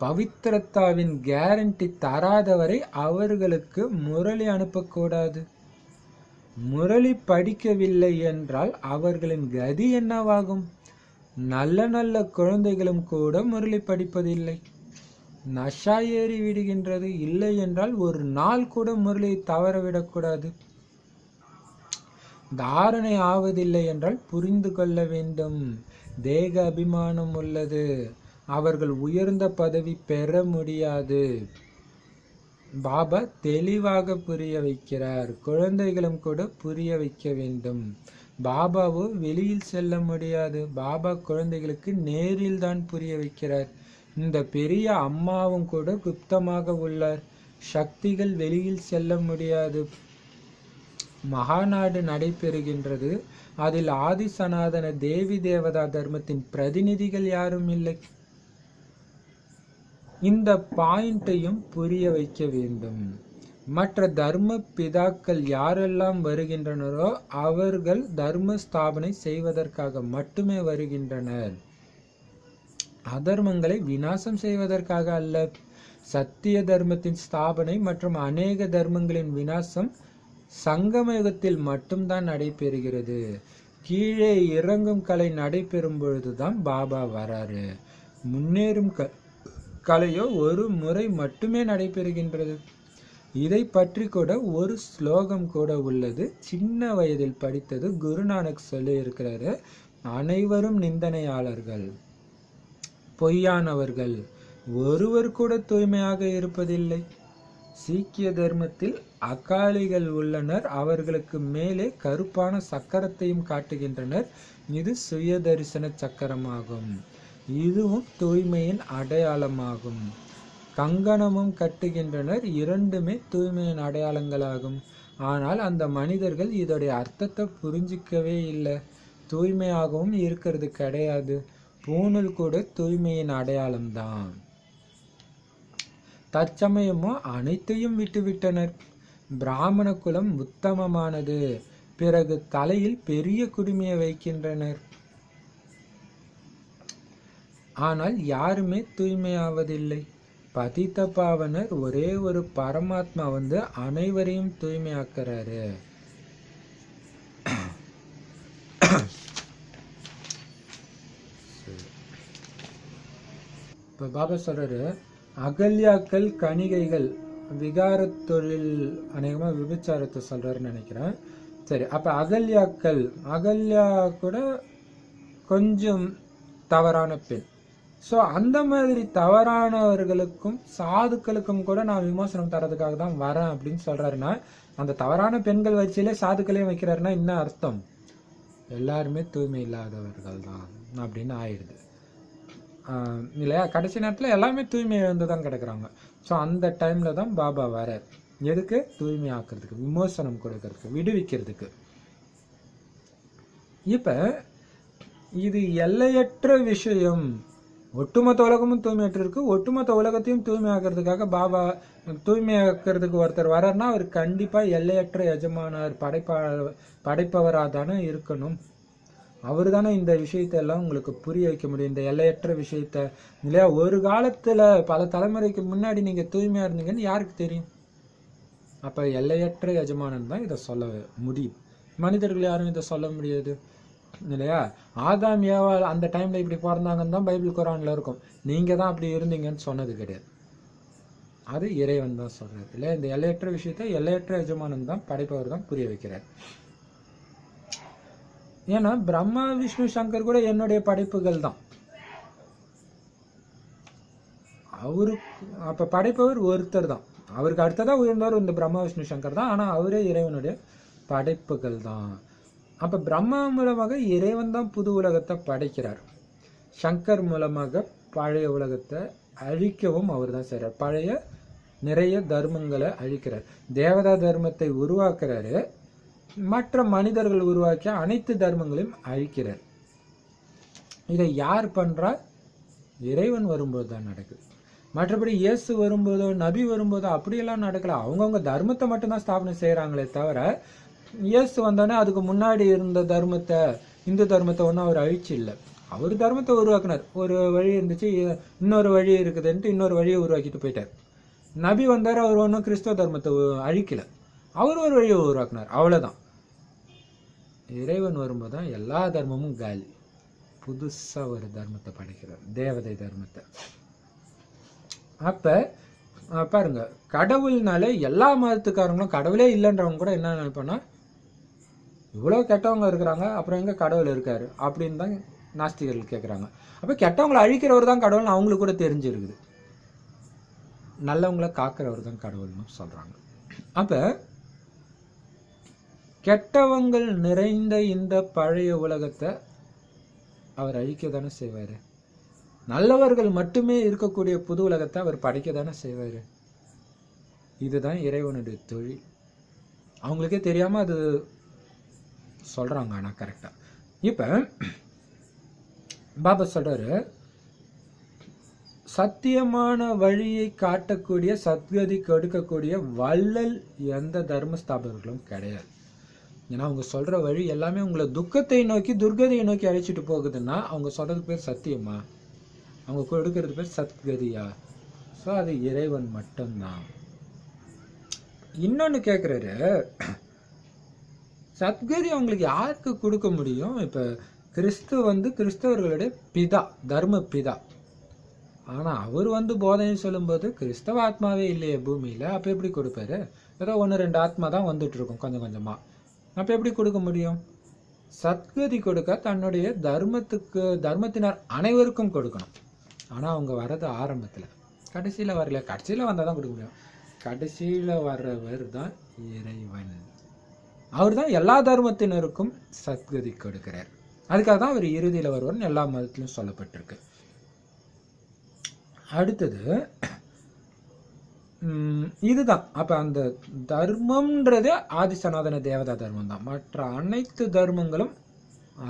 பவித்திரத்தாவின் கேரண்டி தராதவரை அவர்களுக்கு முரளி அனுப்பக்கூடாது. முரளி படிக்கவில்லை என்றால் அவர்களின் கதி என்னவாகும்? நல்ல நல்ல குழந்தைகளும் கூட முரளி படிப்பதில்லை. நஷா ஏறி விடுகின்றது. இல்லை என்றால் ஒரு நாள் கூட முரளியை தவறவிடக்கூடாது. தாரணை ஆவதில்லை என்றால் புரிந்து கொள்ள வேண்டும். தேக அபிமானம் உள்ளது. அவர்கள் உயர்ந்த பதவி பெற முடியாது. பாபா தெளிவாக புரிய வைக்கிறார். குழந்தைகளும் கூட புரிய வைக்க வேண்டும். பாபாவோ வெளியில் செல்ல முடியாது. பாபா குழந்தைகளுக்கு நேரில் தான் புரிய வைக்கிறார். இந்த பெரிய அம்மாவும் கூட குப்தமாக உள்ளார். சக்திகள் வெளியில் செல்ல முடியாது. மகாநாடு நடைபெறுகின்றது. அதில் ஆதி சனாதன தேவி தேவதா தர்மத்தின் பிரதிநிதிகள் யாரும் இல்லை. இந்த பாயிண்டையும் புரிய வைக்க வேண்டும். மற்ற தர்ம பிதாக்கள் யாரெல்லாம் வருகின்றனரோ அவர்கள் தர்ம ஸ்தாபனை செய்வதற்காக மட்டுமே வருகின்றனர். அதர்மங்களை விநாசம் செய்வதற்காக அல்ல. சத்திய தர்மத்தின் ஸ்தாபனை மற்றும் அநேக தர்மங்களின் விநாசம் சங்கமயுகத்தில் மட்டும்தான் நடைபெறுகிறது. கீழே இறங்கும் கலை நடைபெறும் பொழுதுதான் பாபா வராரு. முன்னேறும் கலையோ ஒரு முறை மட்டுமே நடைபெறுகின்றது. இதை பற்றி கூட ஒரு ஸ்லோகம் கூட உள்ளது. சின்ன வயதில் படித்தது. குருநானக் சொல்லி இருக்கிறாரு, அனைவரும் நிந்தனையாளர்கள், பொய்யானவர்கள், ஒருவர் கூட தூய்மையாக இருப்பதில்லை. சீக்கிய தர்மத்தில் அகாலிகள் உள்ளனர். அவர்களுக்கு மேலே கருப்பான சக்கரத்தையும் காட்டுகின்றனர். இது சுய தரிசன சக்கரமாகும். இதுவும் தூய்மையின் அடையாளமாகும். கங்கணமும் கட்டுகின்றனர். இரண்டுமே தூய்மையின் அடையாளங்களாகும். ஆனால் அந்த மனிதர்கள் இதோடைய அர்த்தத்தை புரிஞ்சிக்கவே இல்லை. தூய்மையாகவும் இருக்கிறது கிடையாது. பூணூல் கூட தூய்மையின் அடையாளம்தான். தற்சமயமோ அனைத்தையும் விட்டுவிட்டனர். பிராமண குலம் உத்தமமானது. பிறகு தலையில் பெரிய குடுமையை வைக்கின்றனர். ஆனால் யாருமே தூய்மையாவதில்லை. பதித்த பாவனர் ஒரே ஒரு பரமாத்மா வந்து அனைவரையும் தூய்மையாக்குறாரு. இப்ப பாபா சொல்றாரு, அகல்யாக்கள் கணிகைகள் விகார தொழில், அநேகமா விபச்சாரத்தை சொல்றாருன்னு நினைக்கிறேன். சரி, அப்ப அகல்யாக்கள், அகல்யா கூட கொஞ்சம் தவறான பெண். ஸோ அந்த மாதிரி தவறானவர்களுக்கும் சாதுக்களுக்கும் கூட நான் விமோசனம் தரதுக்காக தான் வரேன் அப்படின்னு சொல்றாருன்னா, அந்த தவறான பெண்கள் வச்சிலே சாதுக்களையும் வைக்கிறாருன்னா என்ன அர்த்தம்? எல்லாருமே தூய்மை இல்லாதவர்கள் தான் அப்படின்னு ஆயிடுது இல்லையா? கடைசி நேரத்தில் எல்லாமே தூய்மை இழந்து தான் கிடக்குறாங்க. ஸோ அந்த டைம்ல தான் பாபா வர. எதுக்கு? தூய்மை ஆக்குறதுக்கு, விமோசனம் கொடுக்கறதுக்கு, விடுவிக்கிறதுக்கு. இப்ப இது எல்லையற்ற விஷயம். ஒட்டுமொத்த உலகமும் தூய்மையற்று இருக்கு. ஒட்டுமொத்த உலகத்தையும் தூய்மையாக்குறதுக்காக பாபா தூய்மையாக்குறதுக்கு ஒருத்தர் வர்றாருன்னா அவர் கண்டிப்பா எல்லையற்ற எஜமானர், படைப்பவராக தானே இருக்கணும். அவர் தானே இந்த விஷயத்தெல்லாம் உங்களுக்கு புரிய வைக்க முடியும், இந்த எல்லையற்ற விஷயத்த இல்லையா? ஒரு காலத்துல பல தலைமுறைக்கு முன்னாடி நீங்க தூய்மையா இருந்தீங்கன்னு யாருக்கு தெரியும்? அப்ப எல்லையற்ற எஜமானன் தான் இதை சொல்ல முடியும். மனிதர்கள் யாரும் இதை சொல்ல முடியாது இல்லையா? ஆதாம் ஏவாள் அந்த டைம்ல இப்படி பிறந்தாங்கன்னு தான் பைபிள் குரான்ல இருக்கும். நீங்க தான் அப்படி இருந்தீங்கன்னு சொன்னது கிடையாது. அது இறைவன் தான் சொல்றாரு இல்லையா? இந்த எல்லையற்ற விஷயத்த எல்லையற்ற எஜமானன் தான், படைப்பவர் தான் புரிய வைக்கிறார். ஏன்னா பிரம்மா விஷ்ணு சங்கர் கூட என்னுடைய படைப்புகள் தான். அவருக்கு அப்ப படைப்பவர் ஒருத்தர் தான். அவருக்கு அடுத்ததா உயர்ந்தவர் இந்த பிரம்மா விஷ்ணு சங்கர் தான். ஆனா அவரே இறைவனுடைய படைப்புகள் தான். அப்ப பிரம்மா மூலமாக இறைவன் தான் புது உலகத்தை படைக்கிறார். சங்கர் மூலமாக பழைய உலகத்தை அழிக்கவும் அவர் தான் செய்றார். பழைய நிறைய தர்மங்களை அழிக்கிறார். தேவதா தர்மத்தை உருவாக்குறாரு. மற்ற மனிதர்கள் உருவாக்கிய அனைத்து தர்மங்களையும் அழிக்கிறார். இதை யார் பண்றா? இறைவன் வரும்போது தான் நடக்குது. மற்றபடி இயேசு வரும்போதோ நபி வரும்போதோ அப்படியெல்லாம் நடக்கல. அவங்கவுங்க தர்மத்தை மட்டும்தான் ஸ்தாபனை செய்யறாங்களே தவிர, இயேசு வந்தோடனே அதுக்கு முன்னாடி இருந்த தர்மத்தை, இந்து தர்மத்தை ஒன்றும் அவர் அழிச்சு இல்லை. அவர் தர்மத்தை உருவாக்குனார். ஒரு வழி இருந்துச்சு, இன்னொரு வழி இருக்குதுன்ட்டு இன்னொரு வழியை உருவாக்கிட்டு போயிட்டார். நபி வந்தார், அவர் ஒன்றும் கிறிஸ்தவ தர்மத்தை அழிக்கல. அவர் ஒரு வழியை உருவாக்குனார், அவ்வளவுதான். இறைவன் வரும்போது தான் எல்லா தர்மமும் காலி. புதுசா ஒரு தர்மத்தை படைக்கிறார், தேவதை தர்மத்தை. அப்ப பாருங்க, கடவுள்னாலே எல்லா மதத்துக்காரங்களும், கடவுளே இல்லைன்றவங்க கூட என்ன நினைப்போம்னா, இவ்வளவு கெட்டவங்க இருக்கிறாங்க, அப்புறம் எங்க கடவுள் இருக்காரு அப்படின்னு தான் நாஸ்திகர்கள் கேட்குறாங்க. அப்ப கெட்டவங்களை அழிக்கிறவர் தான் கடவுள்னு அவங்களுக்கு கூட தெரிஞ்சிருக்குது. நல்லவங்களை காக்கிறவர் தான் கடவுள்னு சொல்றாங்க. அப்ப கெட்டவங்கள் நிறைந்த இந்த பழைய உலகத்தை அவர் அழிக்க தானே செய்வாரு. நல்லவர்கள் மட்டுமே இருக்கக்கூடிய புது உலகத்தை அவர் படைக்க தானே செய்வாரு. இதுதான் இறைவனுடைய தொழில். அவங்களுக்கே தெரியாம அது சொல்றாங்க. ஆனா கரெக்டா இப்ப பாபா சொல்றாரு, சத்தியமான வழியை காட்டக்கூடிய, சத்கதி கொடுக்கக்கூடிய வள்ளல் எந்த தர்ம ஸ்தாபகர்களும் கிடையாது. ஏன்னா அவங்க சொல்ற வழி எல்லாமே உங்களை துக்கத்தை நோக்கி, துர்கதியை நோக்கி அழைச்சிட்டு போகுதுன்னா அவங்க சொல்றது பேர் சத்தியமா? அவங்க கொடுக்கறது பேர் சத்கதியா? ஸோ அது இறைவன் மட்டும்தான். இன்னொன்னு கேட்குறாரு, சத்கதி அவங்களுக்கு யாருக்கு கொடுக்க முடியும்? இப்ப கிறிஸ்தவர்களுடைய பிதா, தர்ம பிதா. ஆனா அவர் போதனை சொல்லும்போது கிறிஸ்தவ ஆத்மாவே இல்லையே பூமியில, அப்ப எப்படி கொடுப்பாரு? ஏதோ 1-2 ஆத்மா தான் வந்துட்டு இருக்கும் கொஞ்சம் கொஞ்சமா. அப்ப எப்படி கொடுக்க முடியும்? சத்கதி கொடுக்க தன்னுடைய தர்மத்தினர் அனைவருக்கும் கொடுக்கணும். ஆனா அவங்க வர்றது ஆரம்பத்துல, கடைசியில வரல. கடைசியில வந்தாதான் கொடுக்க முடியும். கடைசியில வர்றவர் தான் இறைவன். அவர் தான் எல்லா தர்மத்தினருக்கும் சத்கதி கொடுக்கிறார். அதுக்காக தான் அவர் இறுதியில வருவார்னு எல்லா மதத்திலும் சொல்லப்பட்டிருக்கு. அடுத்தது இதுதான். அப்ப அந்த தர்மம்ன்றது ஆதி சனாதன தேவதா தர்மம் தான். மற்ற அனைத்து தர்மங்களும்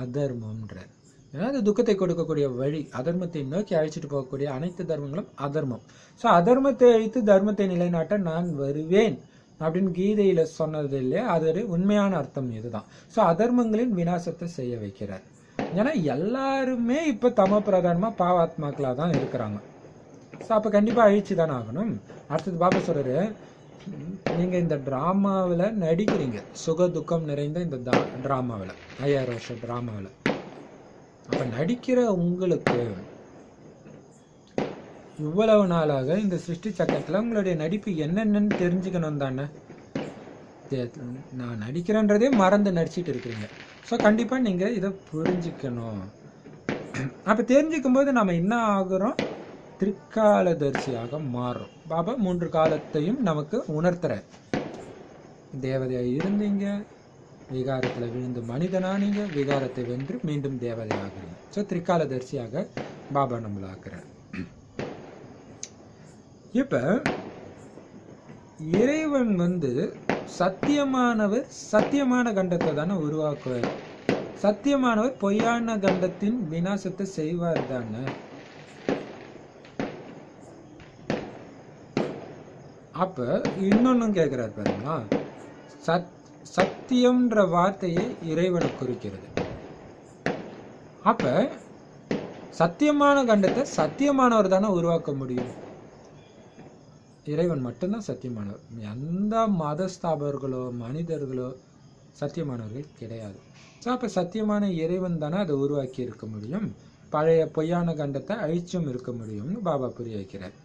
அதர்மம்ன்றது. ஏன்னா அது துக்கத்தை கொடுக்கக்கூடிய வழி, அதர்மத்தை நோக்கி அழைச்சிட்டு போகக்கூடிய அனைத்து தர்மங்களும் அதர்மம். ஸோ அதர்மத்தை அழித்து தர்மத்தை நிலைநாட்ட நான் வருவேன் அப்படின்னு கீதையில சொன்னது இல்லையா, அது உண்மையான அர்த்தம் இதுதான். ஸோ அதர்மங்களின் விநாசத்தை செய்ய வைக்கிறார். ஏன்னா எல்லாருமே இப்ப தம பிரதானமா பாவாத்மாக்களா தான் இருக்கிறாங்க. ஸோ அப்போ கண்டிப்பாக அழிச்சு தானே ஆகணும். அடுத்தது பாபா சொல்றாரு, நீங்கள் இந்த ட்ராமாவில் நடிக்கிறீங்க, சுக துக்கம் நிறைந்த இந்த ட்ராமாவில், 5000 வருஷ ட்ராமாவில். அப்போ நடிக்கிற உங்களுக்கு இவ்வளவு நாளாக இந்த சிருஷ்டி சக்கரத்தில் உங்களுடைய நடிப்பு என்னென்னு தெரிஞ்சுக்கணும் தானே. நான் நடிக்கிறேன்றதே மறந்து நடிச்சிட்டு இருக்கிறீங்க. ஸோ கண்டிப்பாக நீங்கள் இதை புரிஞ்சுக்கணும். அப்போ தெரிஞ்சுக்கும் போது நம்ம என்ன ஆகுறோம்? திரிகாலதரிசியாக மாறும். பாபா 3 காலத்தையும் நமக்கு உணர்த்துற. தேவதையா இருந்தீங்க, விகாரத்துல விழுந்து மனிதனானீங்க, விகாரத்தை வென்று மீண்டும் தேவதை ஆகுறீங்க. ஸோ திரிகாலதரிசியாக பாபா நம்மள ஆக்குறார். இப்ப இறைவன் சத்தியமானவர் சத்தியமான கண்டத்தை தானே உருவாக்குவார். சத்தியமானவர் பொய்யான கண்டத்தின் விநாசத்தை செய்வார் தானே. அப்ப இன்னொன்னும் கேட்கிறார் பாருங்களா, சத்தியம்ன்ற வார்த்தையை இறைவனை குறிக்கிறது. அப்ப சத்தியமான கண்டத்தை சத்தியமானவர் தானே உருவாக்க முடியும். இறைவன் மட்டும்தான் சத்தியமானவர். எந்த மத ஸ்தாபகர்களோ மனிதர்களோ சத்தியமானவர்கள் கிடையாது. அப்ப சத்தியமான இறைவன் தானே அதை உருவாக்கி இருக்க முடியும். பழைய பொய்யான கண்டத்தை அழிச்சும் இருக்க முடியும்னு பாபா புரிய வைக்கிறார்.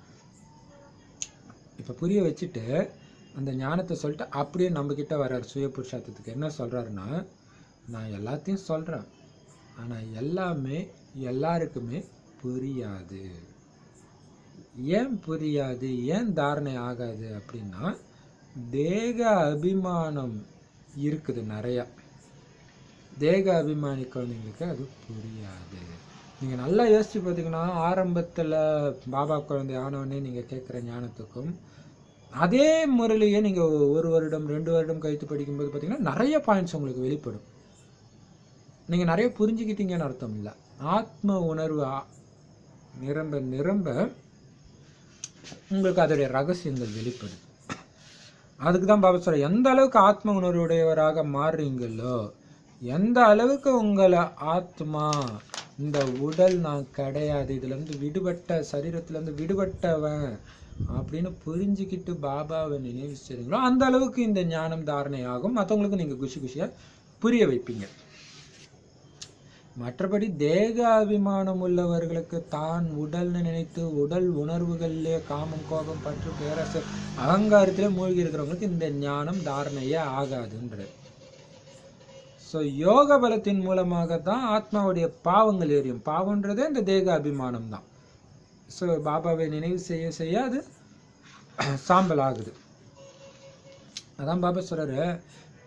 இப்ப புரிய வச்சுட்டு அந்த ஞானத்தை சொல்லிட்டு அப்படியே நம்ம கிட்ட வர்றார் சுய புருஷார்த்தத்துக்கு. என்ன சொல்றாருன்னா, நான் எல்லாத்தையும் சொல்றேன், ஆனா எல்லாமே எல்லாருக்குமே புரியாது. ஏன் புரியாது, ஏன் தாரணை ஆகாது அப்படின்னா, தேக அபிமானம் இருக்குது நிறைய. தேக அபிமானி குழந்தைங்களுக்கு அது புரியாது. நீங்க நல்லா யோசிச்சு பார்த்தீங்கன்னா, ஆரம்பத்துல பாபா குழந்தை ஆனவனே நீங்க கேட்குற ஞானத்துக்கும் அதே முறையிலேயே நீங்க 1 வருடம் 2 வருடம் கழித்து படிக்கும்போது பார்த்தீங்கன்னா நிறைய பாயிண்ட்ஸ் உங்களுக்கு வெளிப்படும். நீங்க நிறைய புரிஞ்சுக்கிட்டீங்கன்னு அர்த்தம் இல்லை. ஆத்ம உணர்வு நிரம்ப நிரம்ப உங்களுக்கு அதோடைய ரகசியங்கள் வெளிப்படும். அதுக்கு தான் பாபா சொல்ற, எந்த அளவுக்கு ஆத்ம உணர்வுடையவராக மாறுறீங்களோ, எந்த அளவுக்கு உங்களை ஆத்மா, இந்த உடல் நான் கிடையாது, இதுல இருந்து விடுபட்ட, சரீரத்துல இருந்து விடுபட்டவன் அப்படின்னு புரிஞ்சுக்கிட்டு பாபாவை நினைவு செய்றீங்களோ, அந்த அளவுக்கு இந்த ஞானம் தாரணை ஆகும். மற்றவங்களுக்கு நீங்க குஷி குஷியா புரிய வைப்பீங்க. மற்றபடி தேக அபிமானம் உள்ளவர்களுக்கு தான் உடல்னு நினைத்து உடல் உணர்வுகளிலே காமம், கோபம், பற்று, பேராசை, அகங்காரத்திலே மூழ்கி இருக்கிறவங்களுக்கு இந்த ஞானம் தாரணையே ஆகாதுன்ற. ஸோ யோக பலத்தின் மூலமாக தான் ஆத்மாவுடைய பாவங்கள் எரியும். பாவன்றதே இந்த தேக அபிமானம் தான். ஸோ பாபாவை நினைவு செய்ய செய்ய அது சாம்பல் ஆகுது. அதான் பாபா சொல்றாரு,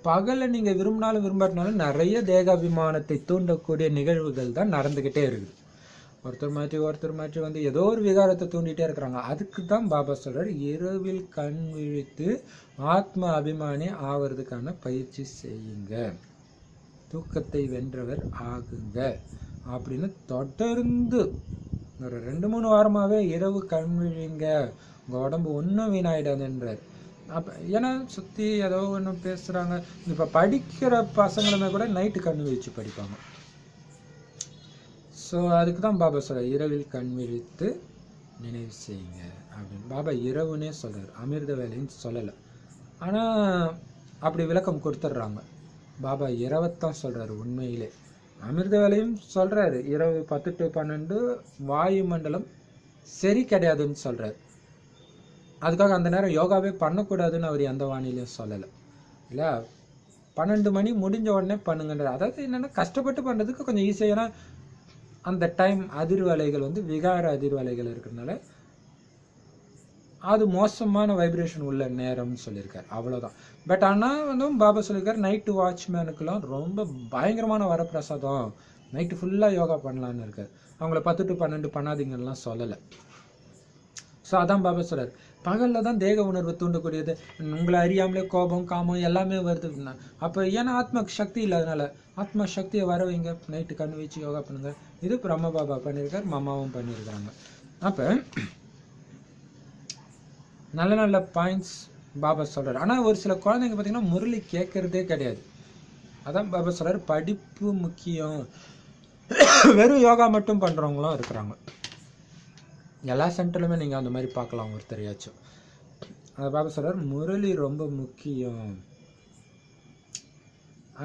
பகல நீங்க விரும்பினாலும் விரும்பாட்டினாலும் நிறைய தேகாபிமானத்தை தூண்டக்கூடிய நிகழ்வுகள் தான் நடந்துகிட்டே இருக்குது. ஒருத்தர் மாற்றி வந்து ஏதோ ஒரு விகாரத்தை தூண்டிகிட்டே இருக்கிறாங்க. அதுக்கு தான் பாபா சொல்றாரு, இரவில் கண் விழித்து ஆத்ம அபிமானி ஆவறதுக்கான பயிற்சி செய்யுங்க, தூக்கத்தை வென்றவர் ஆகுங்க அப்படின்னு தொடர்ந்து ஒரு 2-3 வாரமாவே இரவு கண் விழிங்க, உங்க உடம்பு ஒன்றும் வீணாயிடாதுன்றார். அப்போ ஏன்னா சுற்றி ஏதோ ஒன்று பேசுகிறாங்க. இப்போ படிக்கிற பசங்களுமே கூட நைட்டு கண் விழிச்சு படிப்பாங்க. ஸோ அதுக்கு தான் பாபா சொல்கிறார், இரவில் கண் விழித்து நினைவு செய்யுங்க அப்படின்னு. பாபா இரவுன்னே சொல்கிறார், அமிர்த வேலைன்னு சொல்லலை. ஆனால் அப்படி விளக்கம் கொடுத்துட்றாங்க. பாபா இரவைத்தான் சொல்கிறாரு. உண்மையிலே அமிர்த வேலையும் சொல்கிறாரு. இரவு 10 to 12 வாயு மண்டலம் சரி கிடையாதுன்னு சொல்கிறார். அதுக்காக அந்த நேரம் யோகாவே பண்ணக்கூடாதுன்னு அவர் எந்த வானிலையும் சொல்லலை. இல்லை, 12 மணி முடிஞ்ச உடனே பண்ணுங்கன்றார். அதாவது என்னென்னா கஷ்டப்பட்டு பண்ணுறதுக்கு கொஞ்சம் ஈஸியாக, ஏன்னா அந்த டைம் அதிர்வலைகள் வந்து விகார அதிர்வலைகள் இருக்கிறதுனால அது மோசமான வைப்ரேஷன் உள்ள நேரம்னு சொல்லியிருக்காரு. அவ்வளோதான். பட் ஆனால் வந்து பாபா சொல்லியிருக்காரு, நைட்டு வாட்ச்மேனுக்கெல்லாம் ரொம்ப பயங்கரமான வரப்பிரசாதம், நைட்டு ஃபுல்லாக யோகா பண்ணலான்னு இருக்கார். அவங்கள 10 to 12 பண்ணாதீங்கலாம் சொல்லலை. ஸோ அதான் பாபா சொல்கிறார், பகலில் தான் தேக உணர்வு தூண்டக்கூடியது. உங்களை அறியாமலே கோபம், காமம் எல்லாமே வருதுன்னா அப்போ ஏன்னா ஆத்மா சக்தி இல்லாதனால ஆத்மா சக்தியை வர வைங்க, நைட்டு கண் வச்சு யோகா பண்ணுங்க. இது பிரம்ம பாபா பண்ணியிருக்கார், மாமாவும் பண்ணியிருக்காங்க. அப்போ நல்ல நல்ல பாயிண்ட்ஸ் பாபா சொல்கிறார். ஆனால் ஒரு சில குழந்தைங்க பார்த்தீங்கன்னா முரளி கேட்கறதே கிடையாது. அதான் பாபா சொல்கிறார், படிப்பு முக்கியம், வெறும் யோகா மட்டும் பண்ணுறவங்களும் இருக்கிறாங்க. எல்லா சென்டர்லுமே நீங்கள் அந்த மாதிரி பார்க்கலாம் ஒருத்தரையாச்சும். அதை பாபா சொல்கிறார், முரளி ரொம்ப முக்கியம்.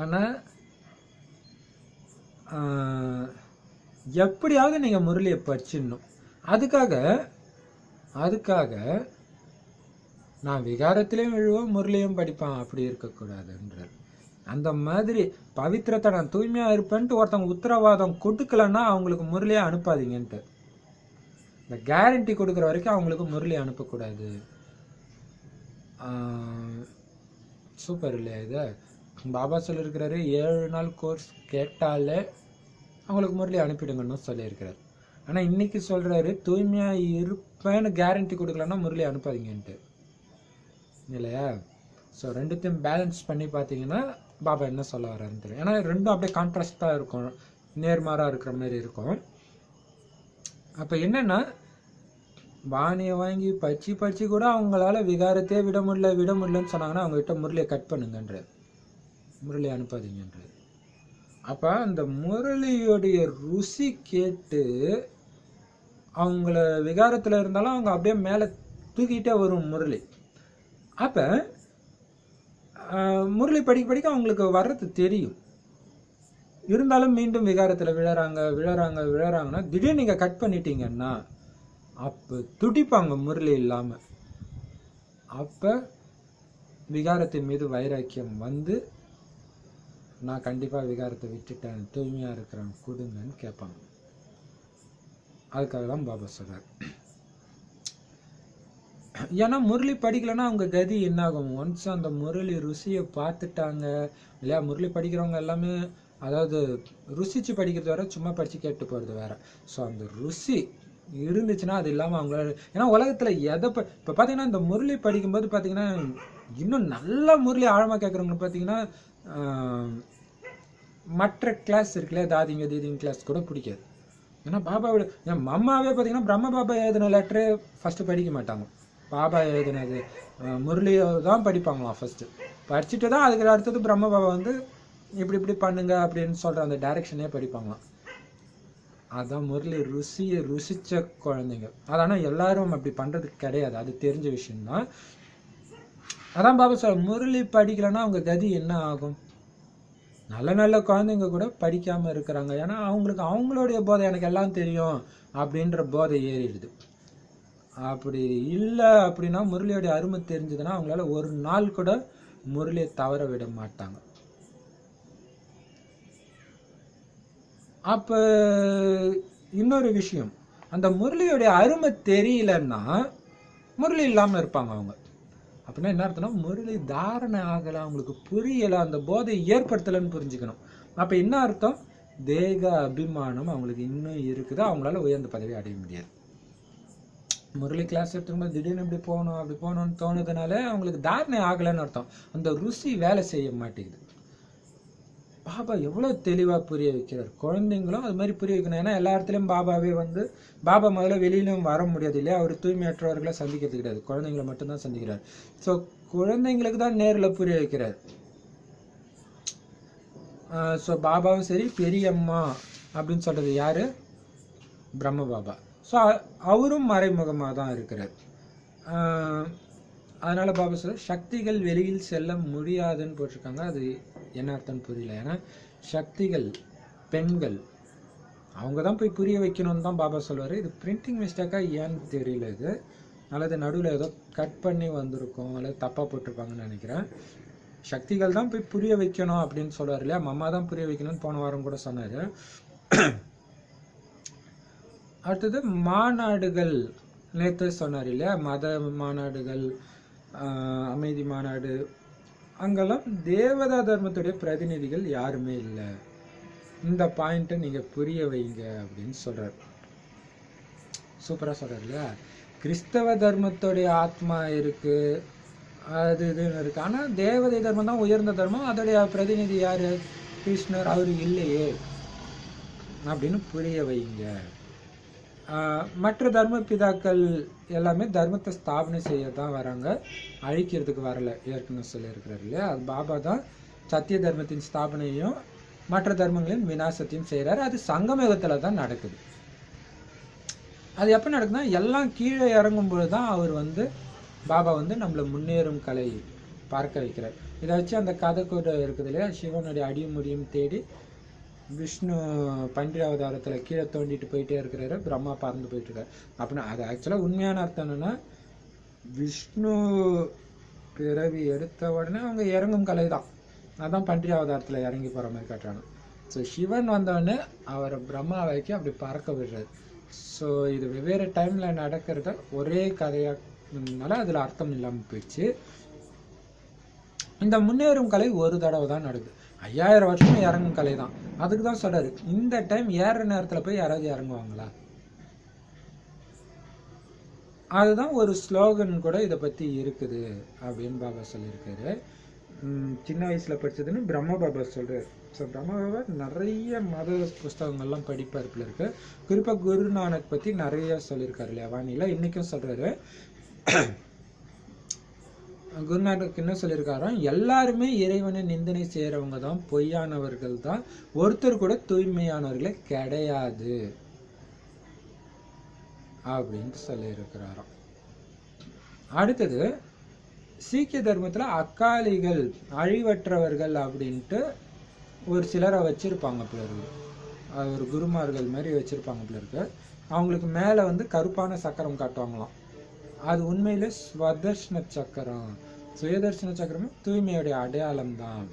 ஆனால் எப்படியாவது நீங்கள் முரளியை படிச்சிடணும். அதுக்காக நான் விகாரத்திலையும் விழுவோம், முரளியும் படிப்பேன் அப்படி இருக்கக்கூடாதுன்றார். அந்த மாதிரி பவித்திரத்தை நான் தூய்மையாக இருப்பேன்ட்டு ஒருத்தவங்க உத்தரவாதம் கொடுக்கலன்னா அவங்களுக்கு முரளியை அனுப்பாதீங்கன்ட்டு. இந்த கேரண்டி கொடுக்குற வரைக்கும் அவங்களுக்கு முரளி அனுப்பக்கூடாது. சூப்பர் இல்லையா இது? பாபா சொல்லியிருக்கிறாரு, 7 நாள் கோர்ஸ் கேட்டாலே அவங்களுக்கு முரளி அனுப்பிடுங்கன்னு சொல்லியிருக்கிறார். ஆனால் இன்னைக்கு சொல்கிறாரு, தூய்மையாக இருப்பேன்னு கேரண்டி கொடுக்கலன்னா முரளி அனுப்பாதீங்கன்ட்டு, இல்லையா? ஸோ ரெண்டுத்தையும் பேலன்ஸ் பண்ணி பார்த்தீங்கன்னா பாபா என்ன சொல்ல வர்றாருன்னு தெரியும். ஏன்னா ரெண்டும் அப்படியே கான்ட்ராஸ்டாக இருக்கும், நேர்மாறாக இருக்கிற மாதிரி இருக்கும். அப்போ என்னென்னா, வாணியை வாங்கி படித்து கூட அவங்களால விகாரத்தையே விட முடியலன்னு சொன்னாங்கன்னா அவங்ககிட்ட முரளியை கட் பண்ணுங்கன்ற, முரளி அனுப்பாதீங்கன்ற. அப்போ அந்த முரளியோடைய ருசி கேட்டு அவங்கள விகாரத்தில் இருந்தாலும் அவங்க அப்படியே மேலே தூக்கிட்டே வரும் முரளி. அப்போ முரளி படிக்க அவங்களுக்கு வர்றது தெரியும். இருந்தாலும் மீண்டும் விகாரத்தில் விழறாங்கன்னா திடீர்னு நீங்கள் கட் பண்ணிட்டீங்கன்னா அப்போ துடிப்பாங்க முரளி இல்லாமல். அப்போ விகாரத்தின் மீது வைராக்கியம் வந்து, நான் கண்டிப்பாக விகாரத்தை விட்டுட்டேன், தூய்மையாக இருக்கிறேன், கொடுங்கன்னு கேட்பாங்க. அதுக்காக தான் பாபா சொல்கிறார். ஏன்னா முரளி படிக்கலைன்னா அவங்க கதி என்ன ஆகும்? ஒன்ஸ் அந்த முரளி ருசியை பார்த்துட்டாங்க இல்லையா? முரளி படிக்கிறவங்க எல்லாமே, அதாவது ருசிச்சு படிக்கிறது வேற, சும்மா படித்து கேட்டு போகிறது வேற. ஸோ அந்த ருசி இருந்துச்சுன்னா அது இல்லாமல் அவங்களால, ஏன்னா உலகத்தில் எதை இப்போ பார்த்தீங்கன்னா இந்த முரளி படிக்கும்போது பார்த்தீங்கன்னா இன்னும் நல்ல முரளி ஆழமாக கேட்குறவங்க பார்த்தீங்கன்னா மற்ற கிளாஸ் இருக்குல்ல, தாதிங்க தீதிங்க கிளாஸ் கூட பிடிக்காது. ஏன்னா பாபாவோட, என் அம்மாவே பார்த்தீங்கன்னா பிரம்ம பாபா எழுதின லெட்டரே ஃபஸ்ட்டு படிக்க மாட்டாங்க. பாபா எழுதினது முரளியை தான் படிப்பாங்களாம் ஃபஸ்ட்டு. படிச்சுட்டு தான் அதுக்கு அடுத்தது பிரம்ம பாபா வந்து இப்படி பண்ணுங்க அப்படின்னு சொல்கிற அந்த டைரக்ஷனே படிப்பாங்களாம். அதுதான் முரளி ருசியை ருசித்த குழந்தைங்க. அதனால் எல்லாரும் அப்படி பண்ணுறதுக்கு கிடையாது, அது தெரிஞ்ச விஷயம்தான். அதான் பாபா சொல்ல, முரளி படிக்கலைன்னா அவங்க கதி என்ன ஆகும்? நல்ல நல்ல குழந்தைங்க கூட படிக்காமல் இருக்கிறாங்க. ஏன்னா அவங்களுக்கு அவங்களுடைய போதை எனக்கு எல்லாம் தெரியும் அப்படின்ற போதை ஏறிடுது. அப்படி இல்லை அப்படின்னா முரளியோடைய அருமை தெரிஞ்சதுன்னா அவங்களால ஒரு நாள் கூட முரளியை தவற விட மாட்டாங்க. அப்போ இன்னொரு விஷயம், அந்த முரளியோடைய அருமை தெரியலன்னா முரளி இல்லாமல் இருப்பாங்க அவங்க. அப்படின்னா என்ன அர்த்தம்னா முரளி தாரணை ஆகலை, அவங்களுக்கு புரியலை, அந்த போதை ஏற்படுத்தலைன்னு புரிஞ்சுக்கணும். அப்போ என்ன அர்த்தம்? தேக அபிமானம் அவங்களுக்கு இன்னும் இருக்குது, அவங்களால உயர்ந்த பதவி அடைய முடியாது. முரளி கிளாஸ் எடுத்துக்கும்போது திடீர்னு இப்படி போகணும் அப்படி போகணும்னு தோணுதுனால அவங்களுக்கு தாரணை ஆகலைன்னு அர்த்தம். அந்த ருசி வேலை செய்ய மாட்டேங்குது. பாபா எவ்வளோ தெளிவாக புரிய வைக்கிறார். குழந்தைங்களும் அது மாதிரி புரிய வைக்கணும். ஏன்னா எல்லா இடத்துலையும் பாபாவே பாபா முதல்ல வெளியிலும் வர முடியாது இல்லையா, அவர் தூய்மையற்றவர்களை சந்திக்கிறது கிடையாது, குழந்தைங்களை மட்டும்தான் சந்திக்கிறார். ஸோ குழந்தைங்களுக்கு தான் நேரில் புரிய வைக்கிறார். ஸோ பாபாவும் சரி, பெரியம்மா அப்படின்னு சொல்கிறது யார்? பிரம்ம பாபா. ஸோ அவரும் மறைமுகமாக தான் இருக்கிறார். அதனால் பாபா சொல்ல சக்திகள் வெளியில் செல்ல முடியாதுன்னு போட்டிருக்காங்க. அது என்ன அர்த்தம்னு புரியல. ஏன்னா சக்திகள் பெண்கள் அவங்க தான் போய் புரிய வைக்கணும்னு தான் பாபா சொல்லுவார். இது பிரிண்டிங் மிஸ்டேக்காக ஏன்னு தெரியல. இது அல்லது நடுவில் ஏதோ கட் பண்ணி வந்திருக்கும் அல்லது தப்பாக போட்டிருப்பாங்கன்னு நினைக்கிறேன். சக்திகள் தான் போய் புரிய வைக்கணும் அப்படின்னு சொல்லுவார் இல்லையா, அம்மா தான் புரிய வைக்கணும்னு போன வாரம் கூட சொன்னார். அடுத்தது மாநாடுகள் நேற்று சொன்னார் இல்லையா, மத மாநாடுகள், அமைதி மாநாடு, அங்கெல்லாம் தேவதா தர்மத்துடைய பிரதிநிதிகள் யாருமே இல்லை. இந்த பாயிண்ட்டை நீங்கள் புரிய வைங்க அப்படின்னு சொல்கிறார். சூப்பராக சொல்கிறார் இல்லையா. கிறிஸ்தவ தர்மத்துடைய ஆத்மா இருக்குது, அது இதுன்னு இருக்குது. ஆனால் தேவதை தர்மம் தான் உயர்ந்த தர்மம், அதோடைய பிரதிநிதி யார்? கிருஷ்ணர், அவர் இல்லையே அப்படின்னு புரிய வைங்க. மற்ற தர்ம பிதாக்கள் எல்லாமே தர்மத்தை ஸ்தாபனை செய்ய தான் வராங்க, அழிக்கிறதுக்கு வரல. ஏற்கனவே சொல்லியிருக்கிறார் இல்லையா, அது பாபா தான் சத்திய தர்மத்தின் ஸ்தாபனையும் மற்ற தர்மங்களின் விநாசத்தையும் செய்கிறார். அது சங்கமயுகத்தில் தான் நடக்குது. அது எப்போ நடக்குதுன்னா எல்லாம் கீழே இறங்கும்போது தான் அவர் பாபா நம்மளை முன்னேறும் கலை பார்க்க வைக்கிறார். இதை வச்சு அந்த கதை கூட இருக்குது இல்லையா, சிவனுடைய அடியும் முடியும் தேடி விஷ்ணு பன்றி அவதாரத்தில் கீழே தோண்டிட்டு போயிட்டே இருக்கிறாரு, பிரம்மா பறந்து போயிட்டு இருக்காரு அப்படின்னா அது ஆக்சுவலாக உண்மையான அர்த்தம் என்னன்னா, விஷ்ணு பிறவி எடுத்த உடனே அவங்க இறங்கும் கலை தான். அதான் பன்றி அவதாரத்தில் இறங்கி போகிற மாதிரி காட்டுறாங்க. ஸோ சிவன் வந்தோடனே அவரை பிரம்மா வைக்க அப்படி பறக்க விடுறாரு. ஸோ இது வெவ்வேறு டைமில் நடக்கிறத ஒரே கதையானால அதில் அர்த்தம் இல்லாமல் போயிடுச்சு. இந்த முன்னேறும் கலை ஒரு தடவை தான் நடக்குது, 5000 வருஷம் இறங்கும் கலை தான். அதுக்கு தான் சொல்றாரு, இந்த டைம் ஏற நேரத்தில் போய் யாராவது இறங்குவாங்களா? அதுதான் ஒரு ஸ்லோகன் கூட இதை பற்றி இருக்குது அப்படின்னு பாபா சொல்லியிருக்காரு. சின்ன வயசில் படித்ததுன்னு பிரம்ம பாபா சொல்கிறார். ஸோ பிரம்ம பாபா நிறைய மத புஸ்தகங்கள்லாம் படிப்பார்ப்பில் இருக்கு. குறிப்பாக குருநானக் பற்றி நிறைய சொல்லியிருக்காரு இல்லையா வாணியில். இன்றைக்கும் சொல்கிறாரு, குருநானக் என்ன சொல்லியிருக்காரோ, எல்லாருமே இறைவனை நிந்தனை செய்கிறவங்க தான், பொய்யானவர்கள் தான், ஒருத்தர் கூட தூய்மையானவர்களே கிடையாது அப்படின்னு சொல்லியிருக்கிறாராம். அடுத்தது சீக்கிய தர்மத்தில் அக்காலிகள் அழிவற்றவர்கள் அப்படின்ட்டு ஒரு சிலரை வச்சிருப்பாங்க போல இருக்கு. அது ஒரு குருமார்கள் மாதிரி வச்சிருப்பாங்க போல இருக்கு. அவங்களுக்கு மேலே கருப்பான சக்கரம் காட்டுவாங்களாம். அது உண்மையிலே ஸ்வதர்ஷன சக்கரம். சுயதர்ஷன சக்கரமே தூய்மையுடைய அடையாளம் தான்.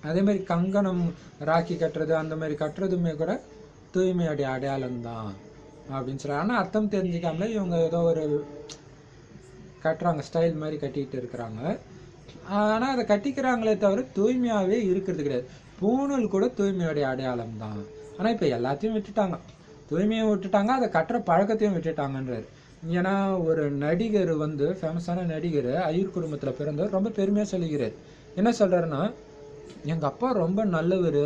அதே மாதிரி கங்கணம் ராக்கி கட்டுறது அந்த மாதிரி கட்டுறதுமே கூட தூய்மையுடைய அடையாளம் தான் அப்படின்னு சொல்கிறாங்க. ஆனால் அர்த்தம் தெரிஞ்சிக்காமலே இவங்க ஏதோ ஒரு கட்டுறாங்க, ஸ்டைல் மாதிரி கட்டிகிட்டு இருக்கிறாங்க. ஆனால் அதை கட்டிக்கிறாங்களே தவிர தூய்மையாகவே இருக்கிறது கிடையாது. பூணூல் கூட தூய்மையுடைய அடையாளம் தான். ஆனால் இப்போ எல்லாத்தையும் விட்டுட்டாங்க, தூய்மையை விட்டுட்டாங்க, அதை கட்டுற பழக்கத்தையும் விட்டுட்டாங்கன்றாரு. ஏன்னா ஒரு நடிகர் ஃபேமஸான நடிகர் ஐயர் குடும்பத்தில் பிறந்தவர் ரொம்ப பெருமையாக சொல்லிக்கிறார். என்ன சொல்கிறாருன்னா, எங்கள் அப்பா ரொம்ப நல்லவர்,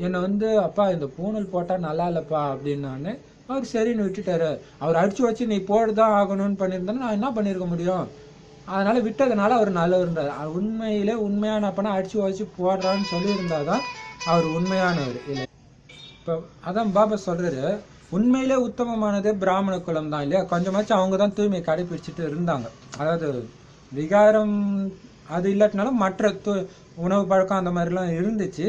என்னை அப்பா இந்த பூணூல் போட்டால் நல்லா இல்லைப்பா அப்படின்னான்னு அவர் சரின்னு விட்டுட்டாரு. அவர் அடித்து வச்சு நீ போடுதான் ஆகணும்னு பண்ணியிருந்தேன்னா நான் என்ன பண்ணியிருக்க முடியும், அதனால் விட்டதுனால அவர் நல்லவர்ன்றார். உண்மையிலே உண்மையான அப்பனா அடித்து வச்சு போடுறான்னு சொல்லியிருந்தா தான் அவர் உண்மையானவர் இல்லை. இப்போ அதான் பாபா சொல்கிறாரு, உண்மையிலே உத்தமமானதே பிராமண குலம் தான் இல்லையா. கொஞ்சமாச்சும் அவங்க தான் தூய்மையை கடைபிடிச்சிட்டு இருந்தாங்க. அதாவது விகாரம் அது இல்லாட்டினாலும் மற்ற உணவு பழக்கம் அந்த மாதிரிலாம் இருந்துச்சு.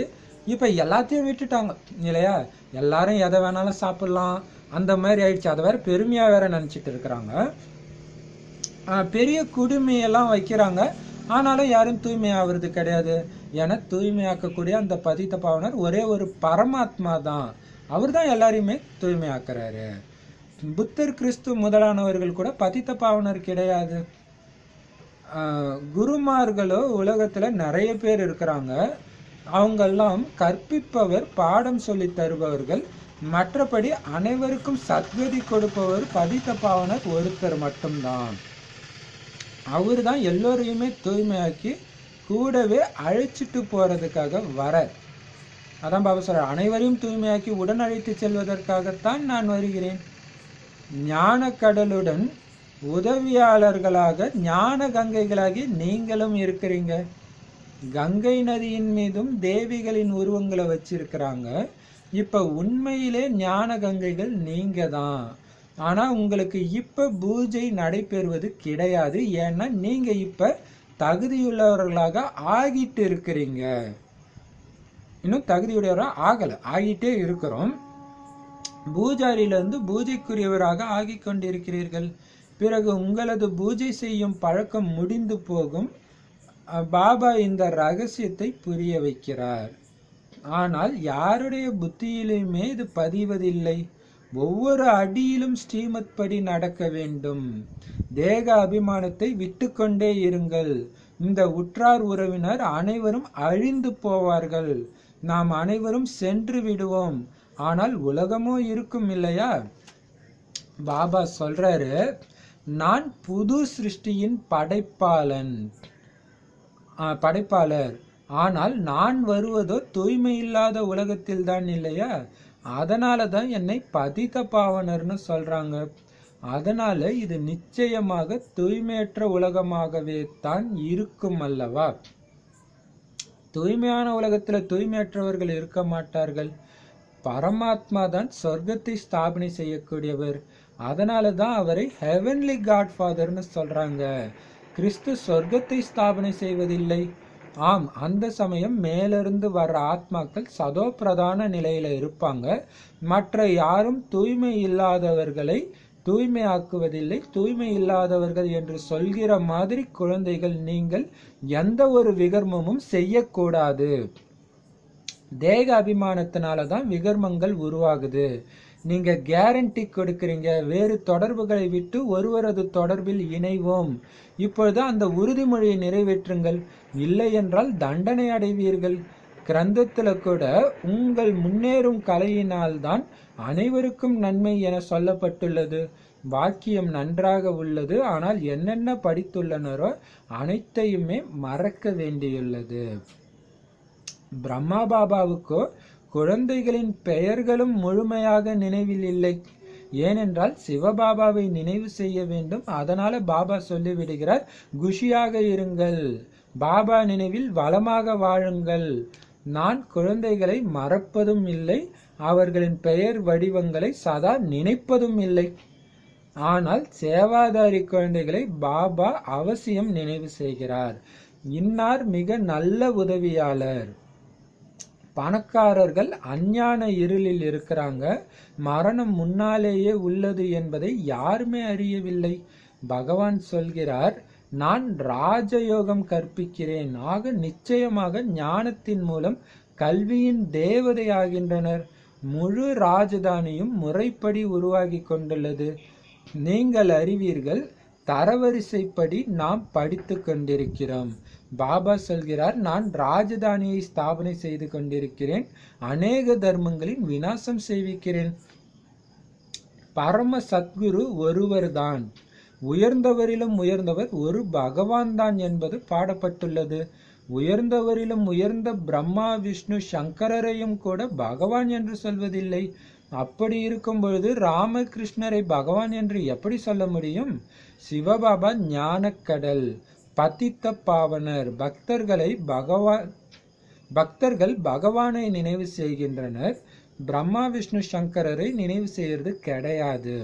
இப்போ எல்லாத்தையும் விட்டுட்டாங்க இல்லையா? எல்லாரும் எதை வேணாலும் சாப்பிடலாம் அந்த மாதிரி ஆயிடுச்சு. அதை வேற பெருமையாக வேற நினச்சிட்டு இருக்கிறாங்க. பெரிய குடுமையெல்லாம் வைக்கிறாங்க, ஆனாலும் யாரும் தூய்மையாகிறது கிடையாது. ஏன்னா தூய்மையாக்கக்கூடிய அந்த பதித்த பாவனர் ஒரே ஒரு பரமாத்மா தான். அவர் தான் எல்லாரையுமே தூய்மையாக்குறாரு. புத்தர், கிறிஸ்து முதலானவர்கள் கூட பதித்த பாவனர் கிடையாது. குருமார்களோ உலகத்துல நிறைய பேர் இருக்கிறாங்க. அவங்கெல்லாம் கற்பிப்பவர், பாடம் சொல்லி தருபவர்கள். மற்றபடி அனைவருக்கும் சத்கதி கொடுப்பவர் பதித்த பாவனர் ஒருத்தர் மட்டும்தான். அவர் தான் எல்லோரையுமே தூய்மையாக்கி கூடவே அழைச்சிட்டு போறதுக்காக வர. அதான் பாபா சொல்றார், அனைவரையும் தூய்மையாக்கி உடன் அழைத்து செல்வதற்காகத்தான் நான் வருகிறேன். ஞான கடலுடன் உதவியாளர்களாக ஞான கங்கைகளாகி நீங்களும் இருக்கிறீங்க. கங்கை நதியின் மீதும் தேவிகளின் உருவங்களை வச்சிருக்கிறாங்க. இப்ப உண்மையிலே ஞான கங்கைகள் நீங்க தான். ஆனா உங்களுக்கு இப்ப பூஜை நடைபெறுவது கிடையாது. ஏன்னா நீங்க இப்ப தகுதியுள்ளவர்களாக ஆகிட்டு இருக்கிறீங்க. இன்னும் தகுதியுடையவராக ஆகல, ஆகிட்டே இருக்கிறோம். பூஜாரியிலிருந்து பூஜைக்குரியவராக ஆகி கொண்டிருக்கிறீர்கள். பிறகு உங்களது பூஜை செய்யும் பழக்கம் முடிந்து போகும். பாபா இந்த ரகசியத்தை புரிய வைக்கிறார். ஆனால் யாருடைய புத்தியிலுமே இது பதிவதில்லை. ஒவ்வொரு அடியிலும் ஸ்ரீமத் படி நடக்க வேண்டும். தேக அபிமானத்தை விட்டு கொண்டே இருங்கள். இந்த உற்றார் உறவினர் அனைவரும் அழிந்து போவார்கள். நாம் அனைவரும் சென்று விடுவோம். ஆனால் உலகமோ இருக்கும் இல்லையா? பாபா சொல்றாரு, நான் புது சிருஷ்டியின் படைப்பாளர். ஆனால் நான் வருவதோ தூய்மை இல்லாத உலகத்தில் தான் இல்லையா? அதனால தான் என்னை பதித்த பாவனர்னு சொல்றாங்க. அதனால இது நிச்சயமாக தூய்மையற்ற உலகமாகவே தான் இருக்கும் அல்லவா? தூய்மையான உலகத்துல தூய்மையற்றவர்கள் இருக்க மாட்டார்கள். பரமாத்மா தான் சொர்க்கத்தை ஸ்தாபனை செய்யக்கூடியவர். அதனால தான் அவரை ஹெவன்லி காட் ஃபாதர்னு சொல்றாங்க. கிறிஸ்து சொர்க்கத்தை ஸ்தாபனை செய்வதில்லை. ஆம், அந்த சமயம் மேலிருந்து வர்ற ஆத்மாக்கள் சதோ பிரதான நிலையில இருப்பாங்க. மற்ற யாரும் தூய்மை இல்லாதவர்களை தூய்மையாக்குவதில்லை. தூய்மை இல்லாதவர்கள் என்று சொல்கிற மாதிரி குழந்தைகள் நீங்கள் எந்த ஒரு விகர்மமும் செய்யக்கூடாது. தேக அபிமானத்தினாலதான் விகர்மங்கள் உருவாகுது. நீங்க கேரண்டி கொடுக்கிறீங்க, வேறு தொடர்புகளை விட்டு ஒருவரது தொடர்பில் இணைவோம். இப்பொழுது அந்த உறுதிமொழியை நிறைவேற்றுங்கள், இல்லை என்றால் தண்டனை அடைவீர்கள். கிரந்தத்துல கூட உங்கள் முன்னேறும் கலையினால்தான் அனைவருக்கும் நன்மை என சொல்லப்பட்டுள்ளது. வாக்கியம் நன்றாக உள்ளது. ஆனால் என்னென்ன படித்துள்ளனரோ அனைத்தையுமே மறக்க வேண்டியுள்ளது. பிரம்மா பாபாவுக்கோ குழந்தைகளின் பெயர்களும் முழுமையாக நினைவில் இல்லை. ஏனென்றால் சிவபாபாவை நினைவு செய்ய வேண்டும். அதனால பாபா சொல்லிவிடுகிறார், குஷியாக இருங்கள், பாபா நினைவில் வளமாக வாழுங்கள். நான் குழந்தைகளை மறப்பதும் இல்லை, அவர்களின் பெயர் வடிவங்களை சதா நினைப்பதும் இல்லை. ஆனால் சேவாதாரி குழந்தைகளை பாபா அவசியம் நினைவு செய்கிறார். இன்னார் மிக நல்ல உதவியாளர். பணக்காரர்கள் அஞ்ஞான இருளில் இருக்கிறாங்க. மரணம் முன்னாலேயே உள்ளது என்பதை யாருமே அறியவில்லை. பகவான் சொல்கிறார், நான் ராஜயோகம் கற்பிக்கிறேன். ஆக நிச்சயமாக ஞானத்தின் மூலம் கல்வியின் தேவதை ஆகின்றனர். முழு ராஜதானியும் முறைப்படி உருவாகி கொண்டுள்ளது. நீங்கள் அறிவீர்கள், தரவரிசைப்படி நாம் படித்து கொண்டிருக்கிறோம். பாபா சொல்கிறார், நான் ராஜதானியை ஸ்தாபனை செய்து கொண்டிருக்கிறேன், அநேக தர்மங்களின் விநாசம் செய்விக்கிறேன். பரம சத்குரு ஒருவர்தான். உயர்ந்தவரிலும் உயர்ந்தவர் ஒரு பகவான் தான் என்பது பாடப்பட்டுள்ளது. உயர்ந்தவரிலும் உயர்ந்த பிரம்மா, விஷ்ணு, சங்கரரையும் கூட பகவான் என்று சொல்வதில்லை. அப்படி இருக்கும் பொழுது ராமகிருஷ்ணரை பகவான் என்று எப்படி சொல்ல முடியும்? சிவபாபா ஞானக்கடல், பதித்த பாவனர். பக்தர்கள் பகவானை நினைவு செய்கின்றனர். பிரம்மா, விஷ்ணு, சங்கரரை நினைவு செய்யறது கிடையாது.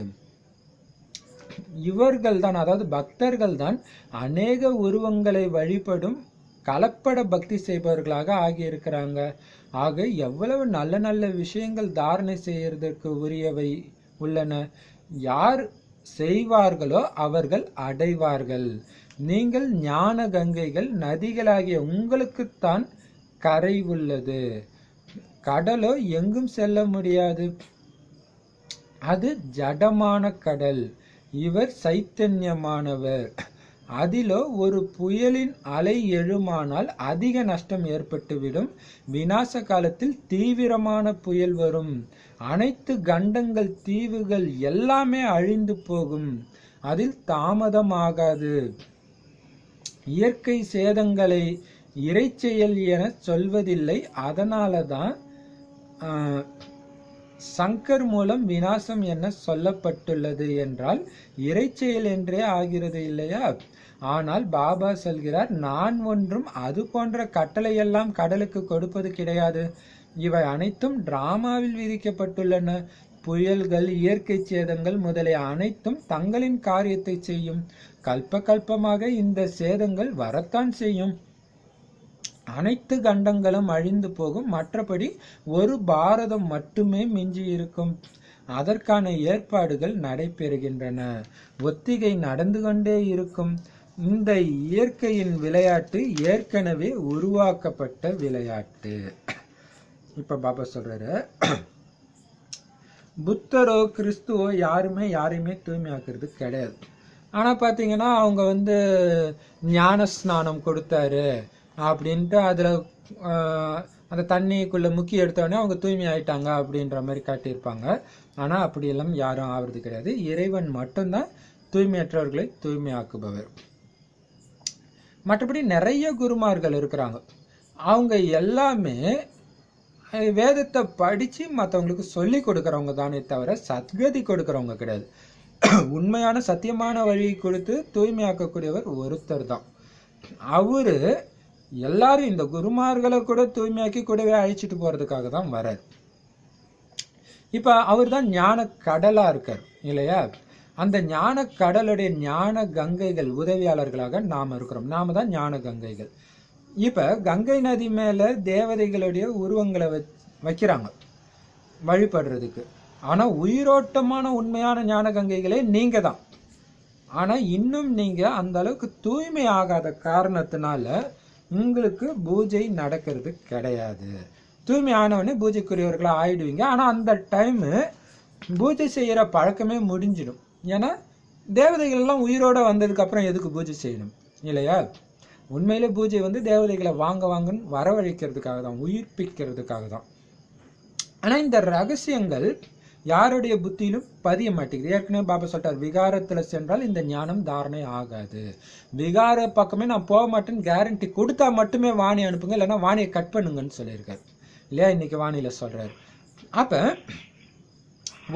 இவர்கள் தான், அதாவது பக்தர்கள் தான் அநேக உருவங்களை வழிபடும் கலப்பட பக்தி செய்பவர்களாக ஆகியிருக்கிறாங்க. ஆக எவ்வளவு நல்ல நல்ல விஷயங்கள் தாரணை செய்யறதுக்கு உரியவை உள்ளன. யார் செய்வார்களோ அவர்கள் அடைவார்கள். நீங்கள் ஞான கங்கைகள், நதிகளாகிய உங்களுக்குத்தான் கரை உள்ளது. கடலோ எங்கும் செல்ல முடியாது, அது ஜடமான கடல். இவர் சைத்தன்யமானவர். அதிலோ ஒரு புயலின் அலை எழுமானால் அதிக நஷ்டம் ஏற்பட்டுவிடும். விநாச காலத்தில் தீவிரமான புயல் வரும். அனைத்து கண்டங்கள், தீவுகள் எல்லாமே அழிந்து போகும். அதில் தாமதம் ஆகாது. இயற்கை சேதங்களை இறைச்செயல் என சொல்வதில்லை. அதனாலதான் சங்கர் மூலம் விநாசம் என்ன சொல்லப்பட்டுள்ளது என்றால் இறைச்செயல் என்றே ஆகிறது இல்லையா? ஆனால் பாபா சொல்கிறார், நான் ஒன்றும் அது போன்ற கட்டளையெல்லாம் கடலுக்கு கொடுப்பது கிடையாது. இவை அனைத்தும் டிராமாவில் விதிக்கப்பட்டுள்ளன. புயல்கள், இயற்கை சேதங்கள் முதலிய அனைத்தும் தங்களின் காரியத்தை செய்யும். கல்ப கல்பமாக இந்த சேதங்கள் வரத்தான் செய்யும். அனைத்து கண்டங்களும் அழிந்து போகும். மற்றபடி ஒரு பாரதம் மட்டுமே மிஞ்சி இருக்கும். அதற்கான ஏற்பாடுகள் நடைபெறுகின்றன. ஒத்திகை நடந்து கொண்டே இருக்கும். இந்த இயற்கையின் விளையாட்டு ஏற்கனவே உருவாக்கப்பட்ட விளையாட்டு. இப்ப பாபா சொல்றாரு, புத்தரோ கிறிஸ்துவோ யாரையுமே தூய்மையாக்குறது கிடையாது. ஆனா பாத்தீங்கன்னா அவங்க ஞான ஸ்நானம் கொடுத்தாரு அப்படின்ட்டு அதுல அந்த தண்ணிக்குள்ள முக்கி எடுத்தோடனே அவங்க தூய்மை ஆயிட்டாங்க அப்படின்ற மாதிரி காட்டியிருப்பாங்க. ஆனா அப்படியெல்லாம் யாரும் ஆவறது கிடையாது. இறைவன் மட்டும்தான் தூய்மையற்றவர்களை தூய்மையாக்குபவர். மற்றபடி நிறைய குருமார்கள் இருக்கிறாங்க. அவங்க எல்லாமே வேதத்தை படிச்சு மற்றவங்களுக்கு சொல்லி கொடுக்கறவங்க தானே தவிர சத்கதி கொடுக்கறவங்க கிடையாது. உண்மையான சத்தியமான வழியை கொடுத்து தூய்மையாக்கக்கூடியவர் ஒருத்தர் தான். அவரு எல்லாரும் இந்த குருமார்களை கூட தூய்மையாக்கி கூடவே அழிச்சிட்டு போறதுக்காக தான் வர்றார். இப்ப அவர் தான் ஞான கடலா இருக்கார் இல்லையா? அந்த ஞான கடலுடைய ஞான கங்கைகள் உதவியாளர்களாக நாம இருக்கிறோம். நாம தான் ஞான கங்கைகள். இப்ப கங்கை நதி மேல தேவதைகளுடைய உருவங்களை வைக்கிறாங்க வழிபடுறதுக்கு. ஆனா உயிரோட்டமான உண்மையான ஞான கங்கைகளே நீங்க தான். ஆனா இன்னும் நீங்க அந்த அளவுக்கு தூய்மை ஆகாத காரணத்தினால உங்களுக்கு பூஜை நடக்கிறது கிடையாது. தூய்மை ஆனவனே பூஜைக்குரியவர்களா ஆயிடுவீங்க. ஆனா அந்த டைம் பூஜை செய்யற பழக்கமே முடிஞ்சிடும். ஏன்னா தேவதைகள் எல்லாம் உயிரோட வந்ததுக்கு அப்புறம் எதுக்கு பூஜை செய்யணும் இல்லையா? உண்மையிலே பூஜை தேவதைகளை வாங்கன்னு வரவழைக்கிறதுக்காக தான், உயிர்ப்பிக்கிறதுக்காக தான். ஆனா இந்த ரகசியங்கள் யாருடைய புத்தியிலும் பதிய மாட்டேங்குது. ஏற்கனவே பாபா சொல்றார், விகாரத்துல சென்றால் இந்த ஞானம் தாரணை ஆகாது. விகார பக்கமே நான் போக மாட்டேன்னு கேரண்டி கொடுத்தா மட்டுமே வாணி அனுப்புங்க, இல்லைன்னா வாணியை கட் பண்ணுங்கன்னு சொல்லியிருக்காரு இல்லையா? இன்னைக்கு வாணியில சொல்றாரு. அப்ப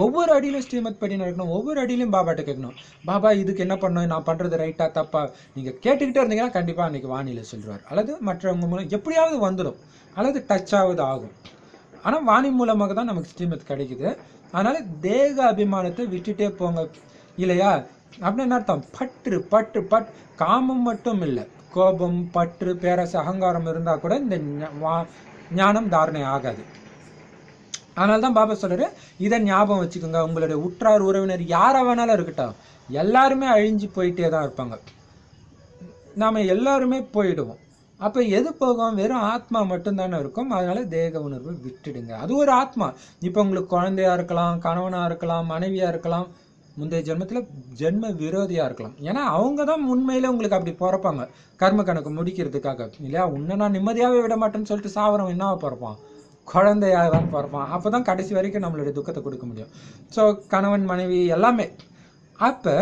ஒவ்வொரு அடியிலும் ஸ்ரீமத் படி நடக்கணும். ஒவ்வொரு அடியிலும் பாபாட்ட கேட்கணும், பாபா இதுக்கு என்ன பண்ணணும், நான் பண்றது ரைட்டா தப்பா? நீங்க கேட்டுக்கிட்டே இருந்தீங்கன்னா கண்டிப்பா அன்னைக்கு வாணியில சொல்றாரு. அல்லது மற்றவங்க மூலம் எப்படியாவது வந்துடும், அல்லது டச் ஆகுது ஆகும். ஆனா வாணி மூலமாக தான் நமக்கு ஸ்ரீமத் கிடைக்குது. அதனால தேக அபிமானத்தை விட்டுட்டே போங்க இல்லையா? அப்படின்னு என்ன அர்த்தம்? பற்று பற்று பட் காமம் மட்டும் இல்லை, கோபம், பற்று, பேராசை, அகங்காரம் இருந்தா கூட இந்த ஞானம் தாரணை ஆகாது. அதனால்தான் பாபா சொல்றாரு, இதை ஞாபகம் வச்சுக்கோங்க. உங்களுடைய உற்றார் உறவினர் யாரா வேணாலும் இருக்கட்டும், எல்லாருமே அழிஞ்சு போயிட்டே தான் இருப்பாங்க. நாம எல்லாருமே போயிடுவோம். அப்ப எது போகும்? வெறும் ஆத்மா மட்டும்தானே இருக்கும். அதனால தேக உணர்வு விட்டுடுங்க. அது ஒரு ஆத்மா. இப்ப உங்களுக்கு குழந்தையா இருக்கலாம், கணவனா இருக்கலாம், மனைவியா இருக்கலாம், முந்தைய ஜென்மத்துல ஜென்ம விரோதியா இருக்கலாம். ஏன்னா அவங்க தான் உண்மையில உங்களுக்கு அப்படி பிறப்பாங்க, கர்ம கணக்கு முடிக்கிறதுக்காக இல்லையா? உன்னை நான் நிம்மதியாவே விட மாட்டேன்னு சொல்லிட்டு சாவரம் என்னவா பிறப்பான்? குழந்தையாக தான் பிறப்பான். அப்பதான் கடைசி வரைக்கும் நம்மளுடைய துக்கத்தை கொடுக்க முடியும். ஸோ கணவன் மனைவி எல்லாமே. அப்ப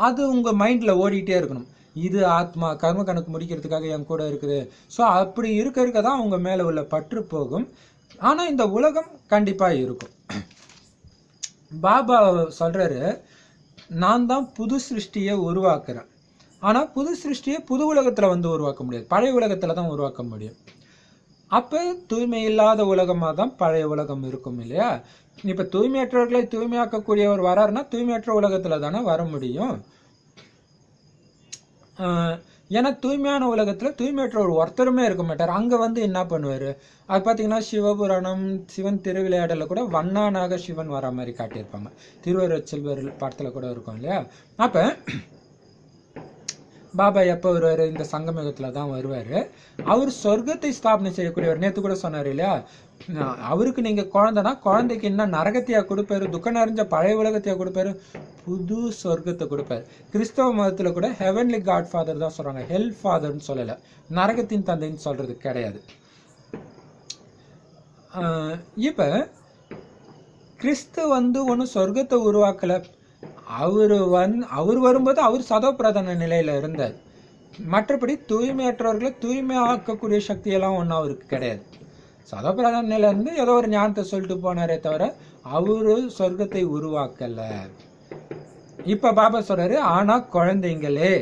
அது உங்க மைண்ட்ல ஓடிட்டே இருக்கணும். இது ஆத்மா கர்ம கணக்கு முடிக்கிறதுக்காக என் கூட இருக்குது. ஸோ அப்படி இருக்க தான் உங்க மேல உள்ள பற்று போகும். ஆனா இந்த உலகம் கண்டிப்பா இருக்கும். பாபா சொல்றாரு, நான் தான் புது சிருஷ்டியை உருவாக்குறேன். ஆனா புது சிருஷ்டியை புது உலகத்துல உருவாக்க முடியாது, பழைய உலகத்துல தான் உருவாக்க முடியும். அப்போ தூய்மை இல்லாத உலகமாக தான் பழைய உலகம் இருக்கும் இல்லையா? இப்போ தூய்மையற்றவர்களை தூய்மையாக்கக்கூடியவர் வராருன்னா தூய்மையற்ற உலகத்தில் தானே வர முடியும். ஏன்னா தூய்மையான உலகத்தில் தூய்மையற்றவர் ஒருத்தருமே இருக்க மாட்டார். அங்கே வந்து என்ன பண்ணுவார்? அது பார்த்தீங்கன்னா சிவபுராணம் சிவன் திருவிளையாடலில் கூட வண்ணானாக சிவன் வர மாதிரி காட்டியிருப்பாங்க. திருவருட் செல்வர் படத்தில் கூட இருக்கும் இல்லையா? அப்போ பாபா எப்போ வருவார்? இந்த சங்கமயுகத்தில் தான் வருவார். அவர் சொர்க்கத்தை ஸ்தாபனை செய்யக்கூடியவர். நேற்று கூட சொன்னார் இல்லையா? அவருக்கு நீங்கள் குழந்தைனா குழந்தைக்கு என்ன நரகத்தையா கொடுப்பாரு? துக்கம் நிறைஞ்ச பழைய உலகத்தையா கொடுப்பாரு? புது சொர்க்கத்தை கொடுப்பாரு. கிறிஸ்தவ மதத்தில் கூட ஹெவன்லி காட் ஃபாதர் தான் சொல்கிறாங்க, ஹெல் ஃபாதர்னு சொல்லலை, நரகத்தின் தந்தைன்னு சொல்கிறது கிடையாது. இப்போ கிறிஸ்து வந்து ஒன்றும் சொர்க்கத்தை உருவாக்கலை. அவர் வரும்போது அவர் சதோபிரதான நிலையில இருந்தார். மற்றபடி தூய்மையற்றவர்களை தூய்மையாக்கக்கூடிய சக்தியெல்லாம் ஒன்றும் அவருக்கு கிடையாது. சதோபிரதான நிலையில இருந்து ஏதோ ஒரு ஞானத்தை சொல்லிட்டு போனாரே தவிர அவரு சொர்க்கத்தை உருவாக்கல. இப்ப பாபா சொல்றாரு, ஆனா குழந்தைங்களே,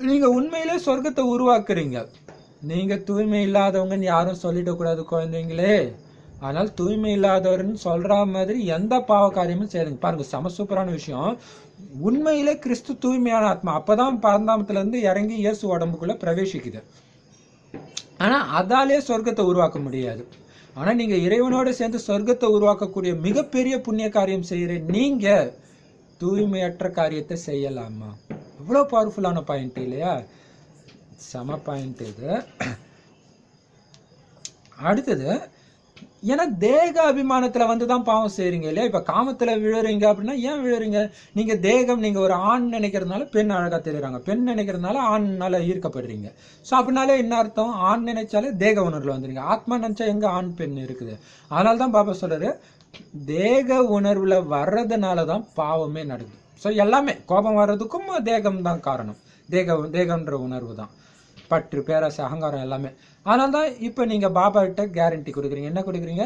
நீங்க உண்மையிலே சொர்க்கத்தை உருவாக்குறீங்க. நீங்க தூய்மை இல்லாதவங்கன்னு யாரும் சொல்லிட கூடாது குழந்தைங்களே. ஆனால் தூய்மை இல்லாதவர்னு சொல்ற மாதிரி எந்த பாவ காரியமும் செய்யுங்க. பாருங்க, செம சூப்பரான விஷயம். உண்மையிலே கிறிஸ்து தூய்மையான ஆத்மா. அப்பதான் பரந்தாமத்துல இருந்து இறங்கி இயேசு உடம்புக்குள்ள பிரவேசிக்குது. ஆனா அதாலே சொர்க்கத்தை உருவாக்க முடியாது. ஆனா நீங்க இறைவனோட சேர்ந்து சொர்க்கத்தை உருவாக்கக்கூடிய மிகப்பெரிய புண்ணிய காரியம் செய்யற நீங்க தூய்மையற்ற காரியத்தை செய்யலாமா? இவ்வளவு பவர்ஃபுல்லான பாயிண்ட் இல்லையா? செம பாயிண்ட் இது. அடுத்தது, ஏன்னா தேக அபிமானத்துல வந்துதான் பாவம் செய்றீங்க இல்லையா? இப்ப காமத்துல விழுறீங்க அப்படின்னா ஏன் விழுறீங்க? நீங்க தேகம், நீங்க ஒரு ஆண் நினைக்கிறதுனால பெண் அழகா தெரியுறாங்க, பெண் நினைக்கிறதுனால ஆண்னால ஈர்க்கப்படுறீங்க. ஸோ அப்படின்னாலே என்ன அர்த்தம்? ஆண் நினைச்சாலே தேக உணர்வுல வந்துருங்க. ஆத்மா நினைச்சா எங்க ஆண் பெண் இருக்குது? அதனால்தான் பாபா சொல்றாரு, தேக உணர்வுல வர்றதுனாலதான் பாவமே நடக்குது. ஸோ எல்லாமே கோபம் வர்றதுக்கும் தேகம் தான் காரணம். தேகம்ன்ற உணர்வு தான், பற்று, பேராசை, அகங்காரம் எல்லாமே. அதனால தான் இப்போ நீங்கள் பாபா கிட்ட கேரண்டி கொடுக்குறீங்க. என்ன கொடுக்குறீங்க?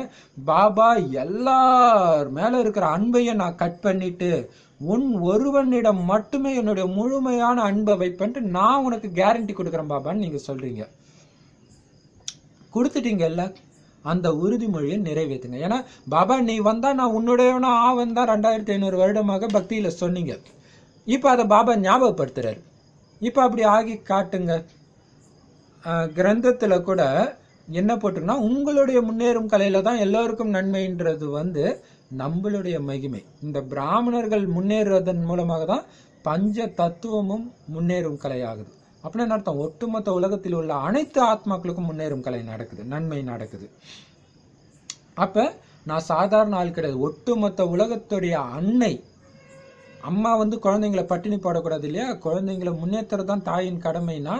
பாபா எல்லார் மேலே இருக்கிற அன்பையும் நான் கட் பண்ணிட்டு உன் ஒருவனிடம் மட்டுமே என்னுடைய முழுமையான அன்பை வைப்பேன்ட்டு நான் உனக்கு கேரண்டி கொடுக்குறேன் பாபான்னு நீங்கள் சொல்கிறீங்க. கொடுத்துட்டீங்கல்ல, அந்த உறுதிமொழியை நிறைவேற்றுங்க. ஏன்னா பாபா நீ வந்தால் நான் உன்னுடையவனா ஆவன் தான் 2500 வருடமாக பக்தியில் சொன்னீங்க. இப்போ அதை பாபா ஞாபகப்படுத்துறாரு. இப்போ அப்படி ஆகி காட்டுங்க. கிரந்தத்துல கூட என்ன போட்டுன்னா, உங்களுடைய முன்னேறும் கலையில தான் எல்லோருக்கும் நன்மைன்றது வந்து நம்மளுடைய மகிமை. இந்த பிராமணர்கள் முன்னேறுவதன் மூலமாக தான் பஞ்ச தத்துவமும் முன்னேறும் கலை ஆகுது. அப்படின்னு அர்த்தம், ஒட்டுமொத்த உலகத்தில் உள்ள அனைத்து ஆத்மாக்களுக்கும் முன்னேறும் கலை நடக்குது, நன்மை நடக்குது. அப்ப நான் சாதாரண ஆள் கிடையாது. ஒட்டுமொத்த உலகத்துடைய அன்னை அம்மா வந்து குழந்தைங்களை பட்டினி போடக்கூடாது இல்லையா? குழந்தைங்களை முன்னேற்றதான் தாயின் கடமைனா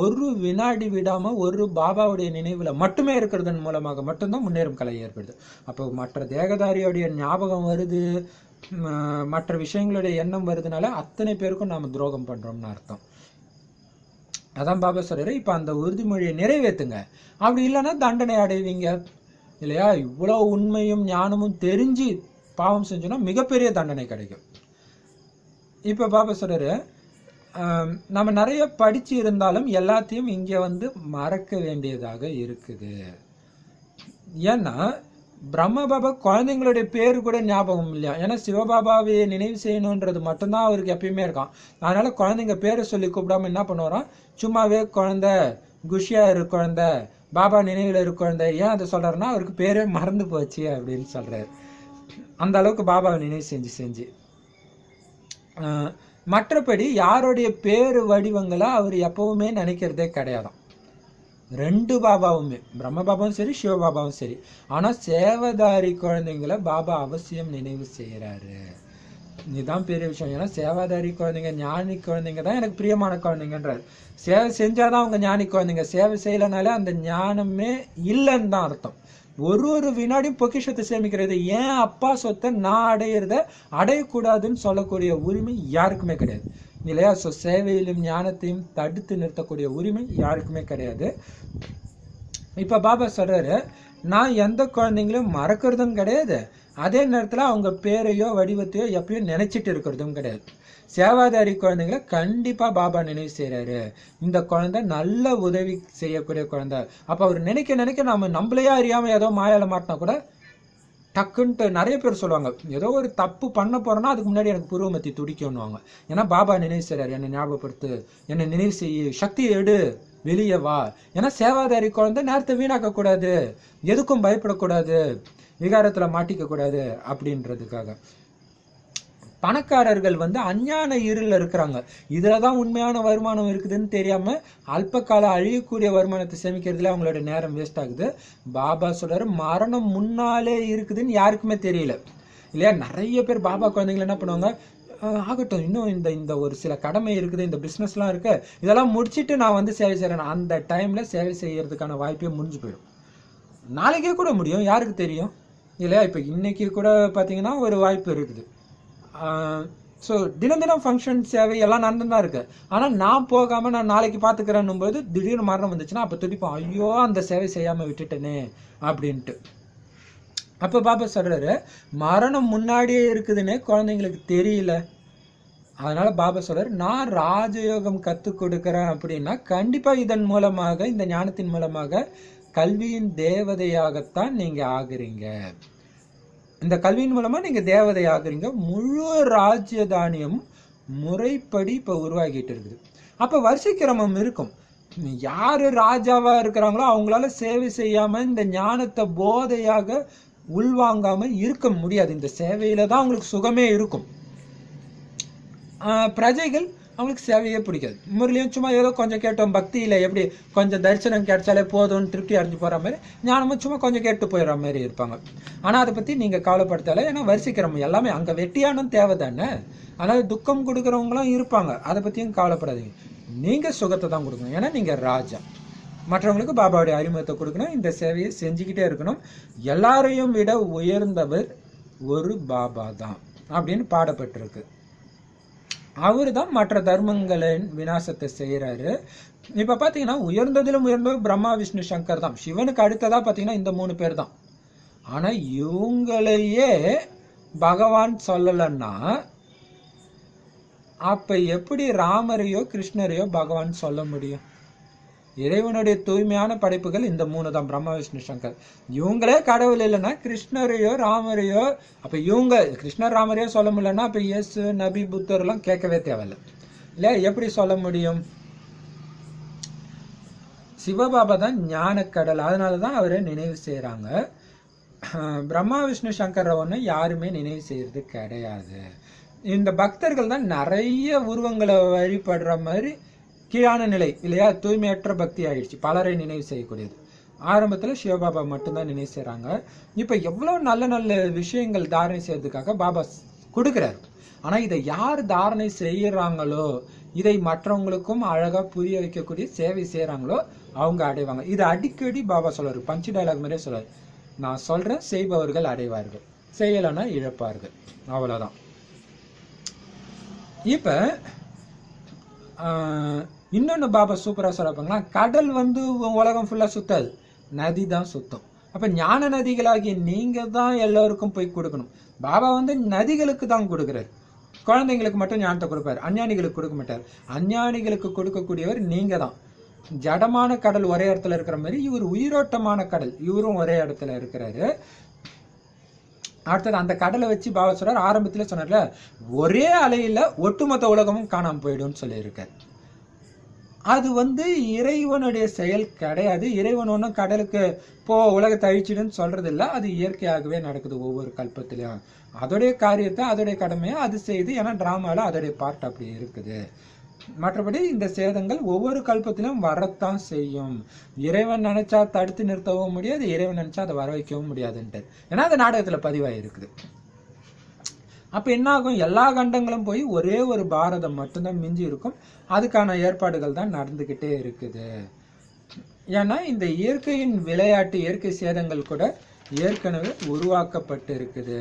ஒரு வினாடி விடாம ஒரு பாபாவுடைய நினைவுல மட்டுமே இருக்கிறதன் மூலமாக மட்டும்தான் முன்னேறும் கலை ஏற்படுது. அப்போ மற்ற தேகதாரியோடைய ஞாபகம் வருது, மற்ற விஷயங்களுடைய எண்ணம் வருதுனால அத்தனை பேருக்கும் நாம துரோகம் பண்றோம்னு அர்த்தம். அதான் பாபா சொல்றாரு, இப்ப அந்த உறுதிமொழியை நிறைவேற்றுங்க. அப்படி இல்லைன்னா தண்டனை அடைவீங்க இல்லையா? இவ்வளவு உண்மையும் ஞானமும் தெரிஞ்சு பாவம் செஞ்சோன்னா மிகப்பெரிய தண்டனை கிடைக்கும். இப்ப பாபா சொல்றாரு, நம்ம நிறைய படிச்சு இருந்தாலும் எல்லாத்தையும் இங்க வந்து மறக்க வேண்டியதாக இருக்குது. ஏன்னா பிரம்ம பாபா குழந்தைங்களுடைய பேரு கூட ஞாபகம் இல்லையா? ஏன்னா சிவபாபாவை நினைவு செய்யணுன்றது மட்டும்தான் அவருக்கு எப்பயுமே இருக்கான். அதனால குழந்தைங்க பேரை சொல்லி கூப்பிடாம என்ன பண்ணுவாராம், சும்மாவே குழந்தை, குஷியா இரு குழந்தை, பாபா நினைவுல இரு குழந்தை. ஏன் அதை சொல்றாருன்னா அவருக்கு பேரே மறந்து போச்சு அப்படின்னு சொல்றாரு. அந்த அளவுக்கு பாபாவை நினைவு செஞ்சு மற்றபடி யாருடைய பேரு வடிவங்களா அவர் எப்பவுமே நினைக்கிறதே கிடையாதான். ரெண்டு பாபாவுமே, பிரம்ம பாபாவும் சரி சிவபாபாவும் சரி. ஆனா சேவதாரி குழந்தைங்களை பாபா அவசியம் நினைவு செய்யறாரு. இதுதான் பெரிய விஷயம். ஏன்னா சேவாதாரி குழந்தைங்க, ஞானி குழந்தைங்க தான் எனக்கு பிரியமான குழந்தைங்கன்றாரு. சேவை செஞ்சாதான் அவங்க ஞானி குழந்தைங்க. சேவை செய்யலனாலே அந்த ஞானமே இல்லைன்னு தான் அர்த்தம். ஒரு வினாடியும் பொக்கிஷத்தை சேமிக்கிறது, ஏன் அப்பா சொத்தை நான் அடையிறத அடையக்கூடாதுன்னு சொல்லக்கூடிய உரிமை யாருக்குமே கிடையாது இல்லையா? ஸோ சேவையிலும் ஞானத்தையும் தடுத்து நிறுத்தக்கூடிய உரிமை யாருக்குமே கிடையாது. இப்ப பாபா சொல்றாரு, நான் எந்த குழந்தைங்களையும் மறக்கிறதும் கிடையாது, அதே நேரத்தில் அவங்க பேரையோ வடிவத்தையோ எப்பயும் நினைச்சிட்டு இருக்கிறதும் கிடையாது. சேவாதாரி குழந்தைங்களை கண்டிப்பாக பாபா நினைவு செய்கிறாரு. இந்த குழந்தை நல்ல உதவி செய்யக்கூடிய குழந்தை. அப்போ அவர் நினைக்க நினைக்க நம்மளையே அறியாமல் ஏதோ மாயால மாட்டினா கூட டக்குன்ட்டு நிறைய பேர் சொல்லுவாங்க, ஏதோ ஒரு தப்பு பண்ண போறோன்னா அதுக்கு முன்னாடி எனக்கு புருவமத்தி துடிக்கணுவாங்க. ஏன்னா பாபா நினைவு செய்கிறார், என்னை ஞாபகப்படுத்து, என்னை நினைவு செய்ய, சக்தி எடு, வெளியே வா. ஏன்னா சேவாதாரி குழந்தை நேரத்தை வீணாக்கக்கூடாது, எதுக்கும் பயப்படக்கூடாது, விகாரத்தில் மாட்டிக்க கூடாது அப்படின்றதுக்காக. பணக்காரர்கள் அஞ்ஞான இருளில் இருக்கிறாங்க. இதில் தான் உண்மையான வருமானம் இருக்குதுன்னு தெரியாமல் அல்பகால அழியக்கூடிய வருமானத்தை சேமிக்கிறதுல அவங்களோட நேரம் வேஸ்ட் ஆகுது. பாபா சொல்கிறாரு, மரணம் முன்னாலே இருக்குதுன்னு யாருக்குமே தெரியல இல்லையா? நிறைய பேர் பாபா குழந்தைங்களை என்ன பண்ணுவாங்க, ஆகட்டும் இன்னும் இந்த ஒரு சில கடமை இருக்குது, இந்த பிஸ்னஸ்லாம் இருக்குது, இதெல்லாம் முடிச்சுட்டு நான் சேவை செய்கிறேன். அந்த டைமில் சேவை செய்கிறதுக்கான வாய்ப்பே முடிஞ்சு போயிடும். நாளைக்கே கூட முடியும், யாருக்கு தெரியும் இல்லையா? இப்போ இன்னைக்கு கூட பார்த்தீங்கன்னா ஒரு வாய்ப்பு இருக்குது. ஸோ தினம் தினம் ஃபங்க்ஷன் சேவை எல்லாம் நடந்து தான் இருக்கு. ஆனால் நான் போகாமல் நான் நாளைக்கு பார்த்துக்கிறேன்னும் போது திடீர்னு மரணம் வந்துச்சுன்னா அப்போ துடிப்போம், ஐயோ அந்த சேவை செய்யாமல் விட்டுட்டேனே அப்படின்ட்டு. அப்போ பாபா சொல்கிறாரு, மரணம் முன்னாடியே இருக்குதுன்னு குழந்தைங்களுக்கு தெரியல. அதனால பாபா சொல்கிறார், நான் ராஜயோகம் கற்றுக் கொடுக்குறேன் அப்படின்னா கண்டிப்பாக இதன் மூலமாக, இந்த ஞானத்தின் மூலமாக கல்வியின் தேவதையாகத்தான் நீங்கள் ஆகுறீங்க. இந்த கல்வியின் மூலமா நீங்க தேவதை ஆகுறீங்க. முழு ராஜ்யதானியம் முறைப்படி இப்ப உருவாகிட்டு இருக்குது. அப்ப வரிசைக்கிரமம் இருக்கும். யாரு ராஜாவா இருக்கிறாங்களோ அவங்களால சேவை செய்யாம இந்த ஞானத்தை போதையாக உள்வாங்காம இருக்க முடியாது. இந்த சேவையில தான் அவங்களுக்கு சுகமே இருக்கும். பிரஜைகள் அவங்களுக்கு சேவையே பிடிக்காது. முரளியும் சும்மா ஏதோ கொஞ்சம் கேட்டோம், பக்தியில் எப்படி கொஞ்சம் தரிசனம் கிடைச்சாலே போதும்னு திருப்தி அடைஞ்சு போகிற மாதிரி, ஞானமும் சும்மா கொஞ்சம் கேட்டு போயிடுற மாதிரி இருப்பாங்க. ஆனால் அதை பற்றி நீங்கள் கவலைப்படுத்தலை, ஏன்னா வரிசைக்கிறவங்க எல்லாமே அங்கே வெட்டியானும் தேவை தானே. அதனால் துக்கம் கொடுக்குறவங்களும் இருப்பாங்க, அதை பற்றியும் கவலைப்படாதீங்க. நீங்கள் சுகத்தை தான் கொடுக்கணும், ஏன்னா நீங்கள் ராஜா. மற்றவங்களுக்கு பாபாவுடைய அறிமுகத்தை கொடுக்கணும், இந்த சேவையை செஞ்சுக்கிட்டே இருக்கணும். எல்லாரையும் விட உயர்ந்தவர் ஒரு பாபா தான் அப்படின்னு பாடப்பட்டிருக்கு. அவரு தான் மற்ற தர்மங்களின் விநாசத்தை செய்யறாரு. இப்ப பாத்தீங்கன்னா உயர்ந்ததிலும் உயர்ந்தவர் பிரம்மா விஷ்ணு சங்கர் தான். சிவனுக்கு அடுத்ததா பாத்தீங்கன்னா இந்த 3 பேர் தான். ஆனா இவங்களையே பகவான் சொல்லலன்னா அப்ப எப்படி ராமரையோ கிருஷ்ணரையோ பகவான் சொல்ல முடியும்? இறைவனுடைய தூய்மையான படைப்புகள் இந்த 3 தான், பிரம்மா விஷ்ணு சங்கர். இவங்களே கடவுள் இல்லைன்னா கிருஷ்ணரையோ ராமரையோ, அப்ப இவங்க கிருஷ்ணர் ராமரையோ சொல்ல முடியலன்னா அப்ப இயேசு நபி புத்தர் எல்லாம் கேட்கவே தேவையில்லை இல்லையா? எப்படி சொல்ல முடியும்? சிவபாபா தான் ஞானக்கடல், அதனாலதான் அவரை நினைவு செய்யறாங்க. பிரம்மா விஷ்ணு சங்கரை ஒன்று யாருமே நினைவு செய்யறது கிடையாது. இந்த பக்தர்கள் தான் நிறைய உருவங்களை வழிபடுற மாதிரி கீழான நிலை இல்லையா? தூய்மையற்ற பக்தி ஆயிடுச்சு, பலரை நினைவு செய்யக்கூடியது. ஆரம்பத்தில் சிவபாபா மட்டும்தான் நினைவு செய்கிறாங்க. இப்போ எவ்வளோ நல்ல நல்ல விஷயங்கள் தாரணை செய்யறதுக்காக பாபா கொடுக்குறாரு. ஆனால் இதை யார் தாரணை செய்யறாங்களோ, இதை மற்றவங்களுக்கும் அழகாக புரிய வைக்கக்கூடிய சேவை செய்கிறாங்களோ அவங்க அடைவாங்க. இது அடிக்கடி பாபா சொல்றாரு, பஞ்சு டைலாக் மாதிரியே சொல்றாரு, நான் சொல்றேன் செய்பவர்கள் அடைவார்கள், செய்யலைன்னா இழப்பார்கள், அவ்வளோதான். இப்போ இன்னொன்று பாபா சூப்பராக சொல்லப்பாங்களா, கடல் உலகம் ஃபுல்லாக சுத்தாது, நதி தான் சுத்தம். அப்போ ஞான நதிகளாகிய நீங்கள் தான் எல்லோருக்கும் போய் கொடுக்கணும். பாபா நதிகளுக்கு தான் கொடுக்குறாரு, குழந்தைங்களுக்கு மட்டும் ஞானத்தை கொடுப்பாரு, அஞ்ஞானிகளுக்கு கொடுக்க மாட்டார். அஞ்ஞானிகளுக்கு கொடுக்கக்கூடியவர் நீங்க தான். ஜடமான கடல் ஒரே இடத்துல இருக்கிற மாதிரி இவர் உயிரோட்டமான கடல், இவரும் ஒரே இடத்துல இருக்கிறாரு. அடுத்தது அந்த கடலை வச்சு பாபா சொல்றாரு, ஆரம்பத்துல சொன்னார்ல, ஒரே அலையில ஒட்டுமொத்த உலகமும் காணாம போயிடும் சொல்லியிருக்காரு. அது இறைவனுடைய செயல் கிடையாது. இறைவன் ஒன்றும் கடலுக்கு போ உலகத்தை அழிச்சிடுன்னு சொல்றது இல்லை, அது இயற்கையாகவே நடக்குது ஒவ்வொரு கல்பத்திலையும். அதோடைய காரியத்தை அதோடைய கடமையை அது செய்து, ஏன்னா டிராமால அதோடைய பார்ட் அப்படி இருக்குது. மற்றபடி இந்த சேதங்கள் ஒவ்வொரு கல்பத்திலும் வரத்தான் செய்யும். இறைவன் நினைச்சா தடுத்து நிறுத்தவும் முடியாது, இறைவன் நினைச்சா அதை வர வைக்கவும் முடியாதுன்ட்டு, ஏன்னா அந்த நாடகத்துல பதிவாகி இருக்குது. அப்ப என்ன ஆகும், எல்லா கண்டங்களும் போய் ஒரே ஒரு பாரதம் மட்டும்தான் மிஞ்சி இருக்கும். அதுக்கான ஏற்பாடுகள் தான் நடந்துகிட்டே இருக்குது. ஏன்னா இந்த இயற்கையின் விளையாட்டு, இயற்கை சேதங்கள் கூட ஏற்கனவே உருவாக்கப்பட்டு இருக்குது.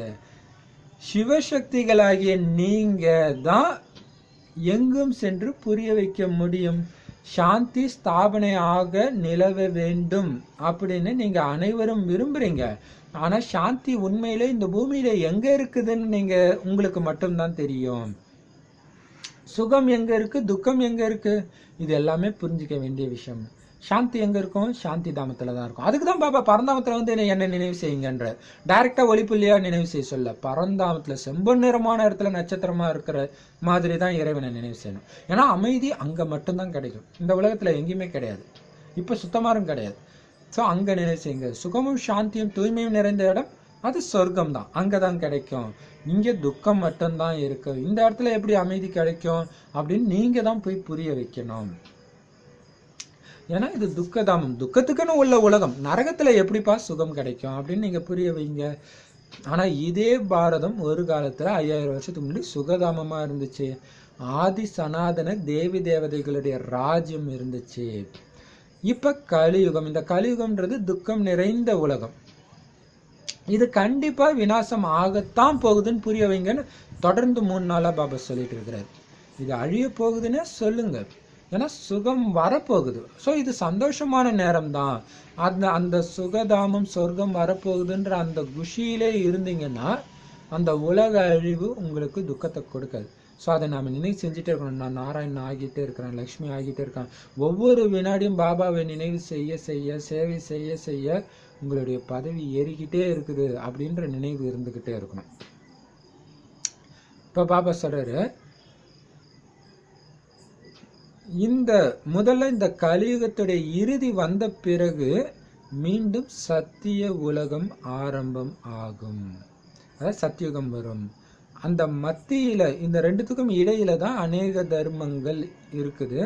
சிவசக்திகளாகிய நீங்க தான் எங்கும் சென்று புரிய வைக்க முடியும். சாந்தி ஸ்தாபனையாக நிலவ வேண்டும் அப்படின்னு நீங்க அனைவரும் விரும்புறீங்க. ஆனா சாந்தி உண்மையிலே இந்த பூமியில எங்க இருக்குதுன்னு நீங்க உங்களுக்கு மட்டும்தான் தெரியும். சுகம் எங்க இருக்கு, துக்கம் எங்க இருக்கு, இது எல்லாமே புரிஞ்சிக்க வேண்டிய விஷயம். சாந்தி எங்க இருக்கும்? சாந்தி தாமத்துல தான் இருக்கும். அதுக்கு தான் பாபா பரந்தாமத்துல வந்து என்ன நினைவு செய்யுங்கன்ற, டைரக்டா ஒளிப்புள்ளியா நினைவு செய்ய சொல்ல. பரந்தாமத்துல செம்பொன் நிறமான இடத்துல நட்சத்திரமா இருக்கிற மாதிரி தான் இறைவனை நினைவு செய்யணும். ஏன்னா அமைதி அங்க மட்டும்தான் கிடைக்கும், இந்த உலகத்துல எங்கேயுமே கிடையாது, இப்ப சுத்தமாரும் கிடையாது. ஸோ அங்க நினைவு செய்யுங்க. சுகமும் சாந்தியும் தூய்மையும் நிறைந்த இடம் அது சொர்க்கம் தான், அங்கதான் கிடைக்கும். இங்க துக்கம் மட்டும்தான் இருக்கு. இந்த இடத்துல எப்படி அமைதி கிடைக்கும் அப்படின்னு நீங்க தான் போய் புரிய வைக்கணும். ஏன்னா இது துக்கதாமம், துக்கத்துக்குன்னு உள்ள உலகம். நரகத்துல எப்படிப்பா சுகம் கிடைக்கும் அப்படின்னு நீங்க புரிய வைங்க. ஆனா இதே பாரதம் ஒரு காலத்துல 5000 வருஷத்துக்கு முன்னாடி சுகதாமமா இருந்துச்சு. ஆதி சனாதன தேவி தேவதைகளுடைய ராஜ்யம் இருந்துச்சு. இப்ப கலியுகம். இந்த கலியுகம்ன்றது துக்கம் நிறைந்த உலகம். இது கண்டிப்பா விநாசம் ஆகத்தான் போகுதுன்னு புரிய வைங்கன்னு தொடர்ந்து 3 நாளா பாபா சொல்லிட்டு இருக்கிறாரு. இது அழிய போகுதுன்னு சொல்லுங்க, ஏன்னா சுகம் வரப்போகுது. ஸோ இது சந்தோஷமான நேரம் தான். அந்த சுகதாமம் சொர்க்கம் வரப்போகுதுன்ற அந்த குஷியிலே இருந்தீங்கன்னா அந்த உலக அழிவு உங்களுக்கு துக்கத்தை கொடுக்காது. ஸோ அதை நாம் நினைவு செஞ்சுட்டே இருக்கணும். நான் நாராயணன் ஆகிட்டே இருக்கிறேன், லக்ஷ்மி ஆகிட்டே இருக்கேன். ஒவ்வொரு வினாடியும் பாபாவை நினைவு செய்ய செய்ய, சேவை செய்ய செய்ய உங்களுடைய பதவி ஏறிக்கிட்டே இருக்குது அப்படின்ற நினைவு இருந்துகிட்டே இருக்கணும். இப்போ பாபா சொல்றாரு, முதல்ல இந்த கலியுகத்துடைய இறுதி வந்த பிறகு மீண்டும் சத்திய உலகம் ஆரம்பம் ஆகும். அதாவது சத்தியுகம் வரும். அந்த மத்தியில இந்த ரெண்டுத்துக்கும் இடையில தான் அநேக தர்மங்கள் இருக்குது.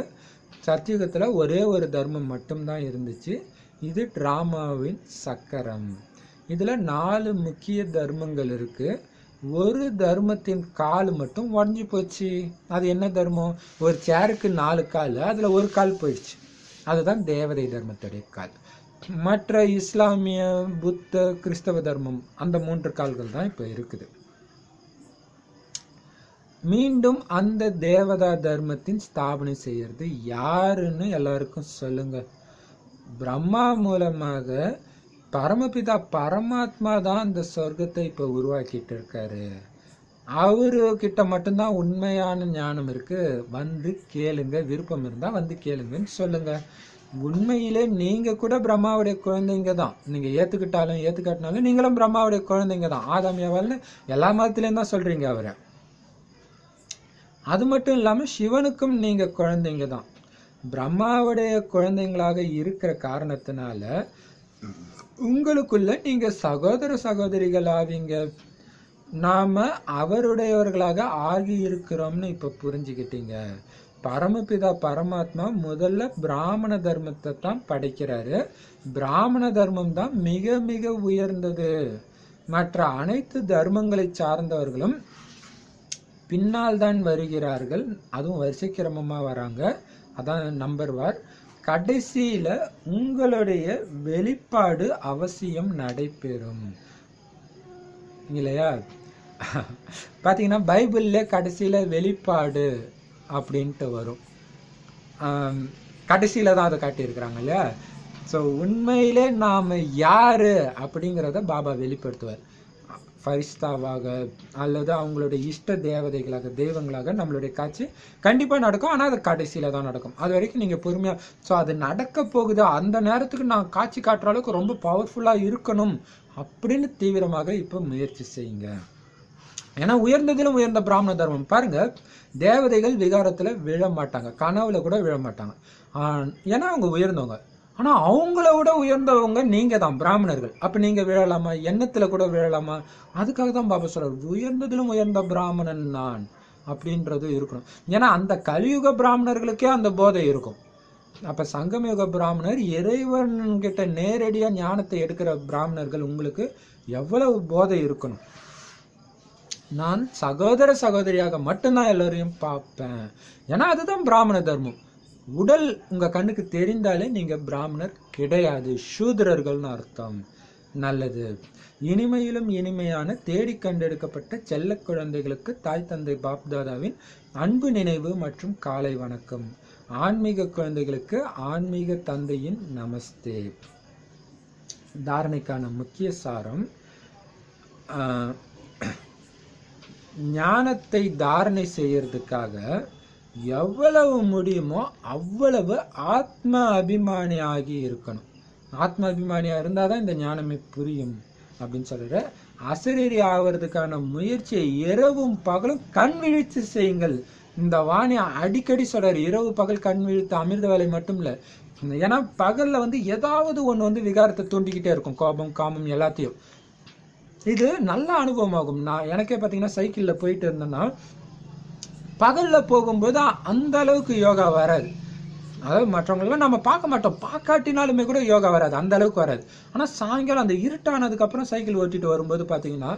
சத்தியுகத்துல ஒரே ஒரு தர்மம் மட்டும்தான் இருந்துச்சு. இது டிராமாவின் சக்கரம். இதுல 4 முக்கிய தர்மங்கள் இருக்கு. ஒரு தர்மத்தின் கால் மட்டும் உடஞ்சி போச்சு. அது என்ன தர்மம்? ஒரு சேருக்கு 4 கால், அதுல ஒரு கால் போயிடுச்சு. அதுதான் தேவதை தர்மத்துடைய கால். மற்ற இஸ்லாமிய, புத்த, கிறிஸ்தவ தர்மம் அந்த 3 கால்கள் தான் இப்ப இருக்குது. மீண்டும் அந்த தேவதா தர்மத்தின் ஸ்தாபனை செய்யறது யாருன்னு எல்லாருக்கும் சொல்லுங்க. பிரம்மா மூலமாக பரமபிதா பரமாத்மா தான் அந்த சொர்க்கத்தை இப்ப உருவாக்கிட்டு இருக்காரு. அவரு கிட்ட மட்டும்தான் உண்மையான ஞானம் இருக்கு. வந்து கேளுங்க, விருப்பம் இருந்தா வந்து கேளுங்கன்னு சொல்லுங்க. உண்மையிலே நீங்க கூட பிரம்மாவுடைய குழந்தைங்க தான். நீங்க ஏத்துக்கிட்டாலும் ஏத்துக்காட்டினாலும் நீங்களும் பிரம்மாவுடைய குழந்தைங்க தான். ஆதாம் ஏவாள்னு எல்லா மதத்திலையும் தான் சொல்றீங்க அவரை. அது மட்டும் இல்லாம சிவனுக்கும் நீங்க குழந்தைங்க தான். பிரம்மாவுடைய குழந்தைங்களாக இருக்கிற காரணத்தினால உங்களுக்குள்ள நீங்க சகோதர சகோதரிகள் ஆவீங்க. நாம அவருடையவர்களாக ஆகி இருக்கிறோம்னு இப்ப புரிஞ்சுக்கிட்டீங்க. பரமபிதா பரமாத்மா முதல்ல பிராமண தர்மத்தை தான் படைக்கிறாரு. பிராமண தர்மம் தான் மிக மிக உயர்ந்தது. மற்ற அனைத்து தர்மங்களை சார்ந்தவர்களும் பின்னால் தான் வருகிறார்கள். அதுவும் வரிசை கிரமமா வராங்க. அதான் நம்பர் வார். கடைசியில உங்களுடைய வெளிப்பாடு அவசியம் நடைபெறும் இல்லையா? பாத்தீங்கன்னா பைபிள்ல கடைசியில வெளிப்பாடு அப்படின்ட்டு வரும். கடைசியில தான் அதை காட்டியிருக்கிறாங்க இல்லையா? ஸோ உண்மையிலே நாம யாரு அப்படிங்கிறத பாபா வெளிப்படுத்துவார். ஃபரிஸ்தாவாக அல்லது அவங்களுடைய இஷ்ட தேவதைகளாக, தெய்வங்களாக நம்மளுடைய காட்சி கண்டிப்பா நடக்கும். ஆனா அது கடைசியில தான் நடக்கும். அது வரைக்கும் நீங்க பொறுமையா, ஸோ அது நடக்க போகுது, அந்த நேரத்துக்கு நான் காட்சி காட்டுற அளவுக்கு ரொம்ப பவர்ஃபுல்லா இருக்கணும் அப்படின்னு தீவிரமாக இப்ப முயற்சி செய்யுங்க. ஏன்னா உயர்ந்ததிலும் உயர்ந்த பிராமண தர்மம் பாருங்க. தேவதைகள் விகாரத்துல விழ மாட்டாங்க, கனவுல கூட விழ மாட்டாங்க. ஏன்னா அவங்க உயர்ந்தவங்க. ஆனா அவங்கள விட உயர்ந்தவங்க நீங்க தான், பிராமணர்கள். அப்ப நீங்க விழலாமா? எண்ணத்துல கூட விழலாமா? அதுக்காக தான் பாபா சொல்றாரு, உயர்ந்ததிலும் உயர்ந்த பிராமணன் நான் அப்படின்றது இருக்கணும். ஏன்னா அந்த கலியுக பிராமணர்களுக்கே அந்த போதை இருக்கும். அப்ப சங்கமயுக பிராமணர் இறைவன் கிட்ட நேரடியா ஞானத்தை எடுக்கிற பிராமணர்கள் உங்களுக்கு எவ்வளவு போதை இருக்கணும். நான் சகோதர சகோதரியாக மட்டும்தான் எல்லாரையும் பார்ப்பேன். ஏன்னா அதுதான் பிராமண தர்மம். உடல் உங்க கண்ணுக்கு தெரிந்தாலே நீங்க பிராமணர் கிடையாது, சூத்திரர்கள்னு அர்த்தம். நல்லது. இனிமையிலும் இனிமையான தேடி கண்டெடுக்கப்பட்ட செல்ல குழந்தைகளுக்கு தாய் தந்தை பாப்தாதாவின் அன்பு நினைவு மற்றும் காலை வணக்கம். ஆன்மீக குழந்தைகளுக்கு ஆன்மீக தந்தையின் நமஸ்தே. தாரணைக்கான முக்கிய சாரம், ஞானத்தை தாரணை செய்யறதுக்காக எவ்வளவு முடியுமோ அவ்வளவு ஆத்ம அபிமானி ஆகி இருக்கணும். ஆத்ம அபிமானியா இருந்தாதான் இந்த ஞானமே புரியும் அப்படின்னு சொல்ற. அசரீரி ஆவறதுக்கான முயற்சியை இரவும் பகலும் கண் விழித்து செய்யுங்கள். இந்த வாணி அடிக்கடி சொல்றாரு, இரவு பகல் கண் விழித்து அமிர்த வேலை மட்டும் இல்ல. ஏன்னா பகல்ல ஏதாவது ஒண்ணு விகாரத்தை தூண்டிக்கிட்டே இருக்கும், கோபம் காமம் எல்லாத்தையும். இது நல்ல அனுபவம் ஆகும். நான் எனக்கே பாத்தீங்கன்னா சைக்கிள்ல போயிட்டு இருந்தேன்னா பகல்ல போகும்போது அந்த அளவுக்கு யோகா வராது. அதாவது மற்றவங்களும் நம்ம பார்க்க மாட்டோம், பார்க்காட்டினாலுமே கூட யோகா வராது, அந்த அளவுக்கு வராது. ஆனா சாயங்காலம் அந்த இருட்டானதுக்கு அப்புறம் சைக்கிள் ஓட்டிட்டு வரும்போது பாத்தீங்கன்னா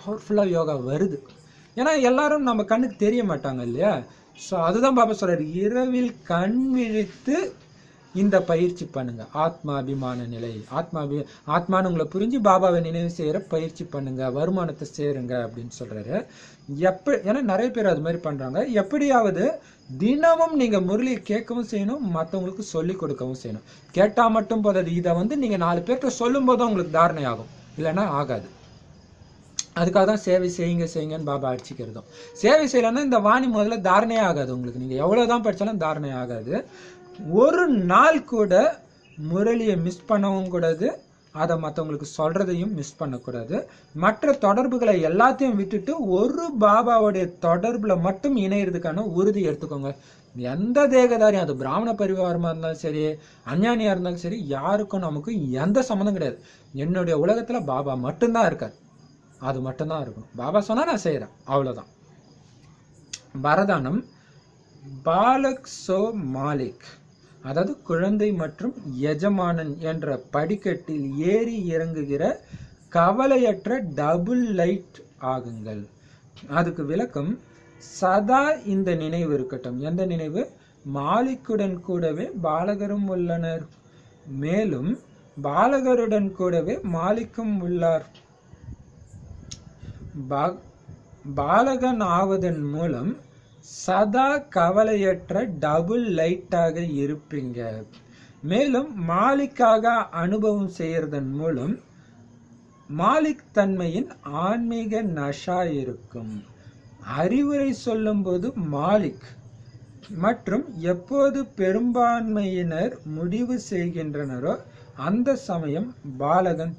பவர்ஃபுல்லா யோகா வருது. ஏன்னா எல்லாரும் நம்ம கண்ணுக்கு தெரிய மாட்டாங்க இல்லையா. ஸோ அதுதான் பாபா சொல்றாரு, இரவில் கண் விழித்து இந்த பயிற்சி பண்ணுங்க. ஆத்மா அபிமான நிலை, ஆத்மான்னு உங்களை புரிஞ்சு பாபாவை நினைவு செய்யற பயிற்சி பண்ணுங்க, வருமானத்தை சேருங்க அப்படின்னு சொல்றாரு. ஏன்னா நிறைய பேர் அது மாதிரி பண்றாங்க. எப்படியாவது தினமும் நீங்க முரளியை கேட்கவும் செய்யணும், மற்றவங்களுக்கு சொல்லி கொடுக்கவும் செய்யணும். கேட்டா மட்டும் போதாது, இதை நீங்க 4 பேர்கிட்ட சொல்லும் போதும் உங்களுக்கு தாரணை ஆகும், இல்லைன்னா ஆகாது. அதுக்காக தான் சேவை செய்யுங்கன்னு பாபா அடிச்சுக்கிறதும். சேவை செய்யலன்னா இந்த வாணி முதல்ல தாரணையே ஆகாது உங்களுக்கு. நீங்க எவ்வளவுதான் படிச்சாலும் தாரணை ஆகாது. ஒரு நாள் கூட முரளியை மிஸ் பண்ணவும் கூடாது, அதை மற்றவங்களுக்கு சொல்றதையும் மிஸ் பண்ணக்கூடாது. மற்ற தொடர்புகளை எல்லாத்தையும் விட்டுட்டு ஒரு பாபாவுடைய தொடர்புல மட்டும் இணையறதுக்கான உறுதி எடுத்துக்கோங்க. எந்த தேகதாரியும், அது பிராமண பரிவாரமா இருந்தாலும் சரி, அஞ்ஞானியா இருந்தாலும் சரி, யாருக்கும் நமக்கும் எந்த சம்மந்தம் கிடையாது. என்னுடைய உலகத்துல பாபா மட்டும்தான் இருக்காரு, அது மட்டும்தான் இருக்கணும். பாபா சொன்னா நான் செய்யறேன், அவ்வளவுதான். வரதானம், பாலக் சோ மாலிக், அதாவது குழந்தை மற்றும் எஜமானன் என்ற படிக்கட்டில் ஏறி இறங்குகிற கவலையற்ற டபுள் லைட் ஆகுங்கள். அதுக்கு விளக்கம், சதா இந்த நினைவு இருக்கட்டும். எந்த நினைவு? மாலிக்குடன் கூடவே பாலகரும் உள்ளனர், மேலும் பாலகருடன் கூடவே மாலிக்கும் உள்ளார். பாலகன் ஆவதன் மூலம் சதா கவலையற்ற டபுள் லைட்டாக இருப்பீங்க. மேலும் மாலிக்காக அனுபவம் செய்யறதன் மூலம் மாலிக் தன்மையின் ஆன்மீக நஷா இருக்கும். அறிவுரை சொல்லும் போது மாலிக் மற்றும் எப்போது பெரும்பான்மையினர் முடிவு செய்கின்றனரோ அந்த சமயம் பாலகன்.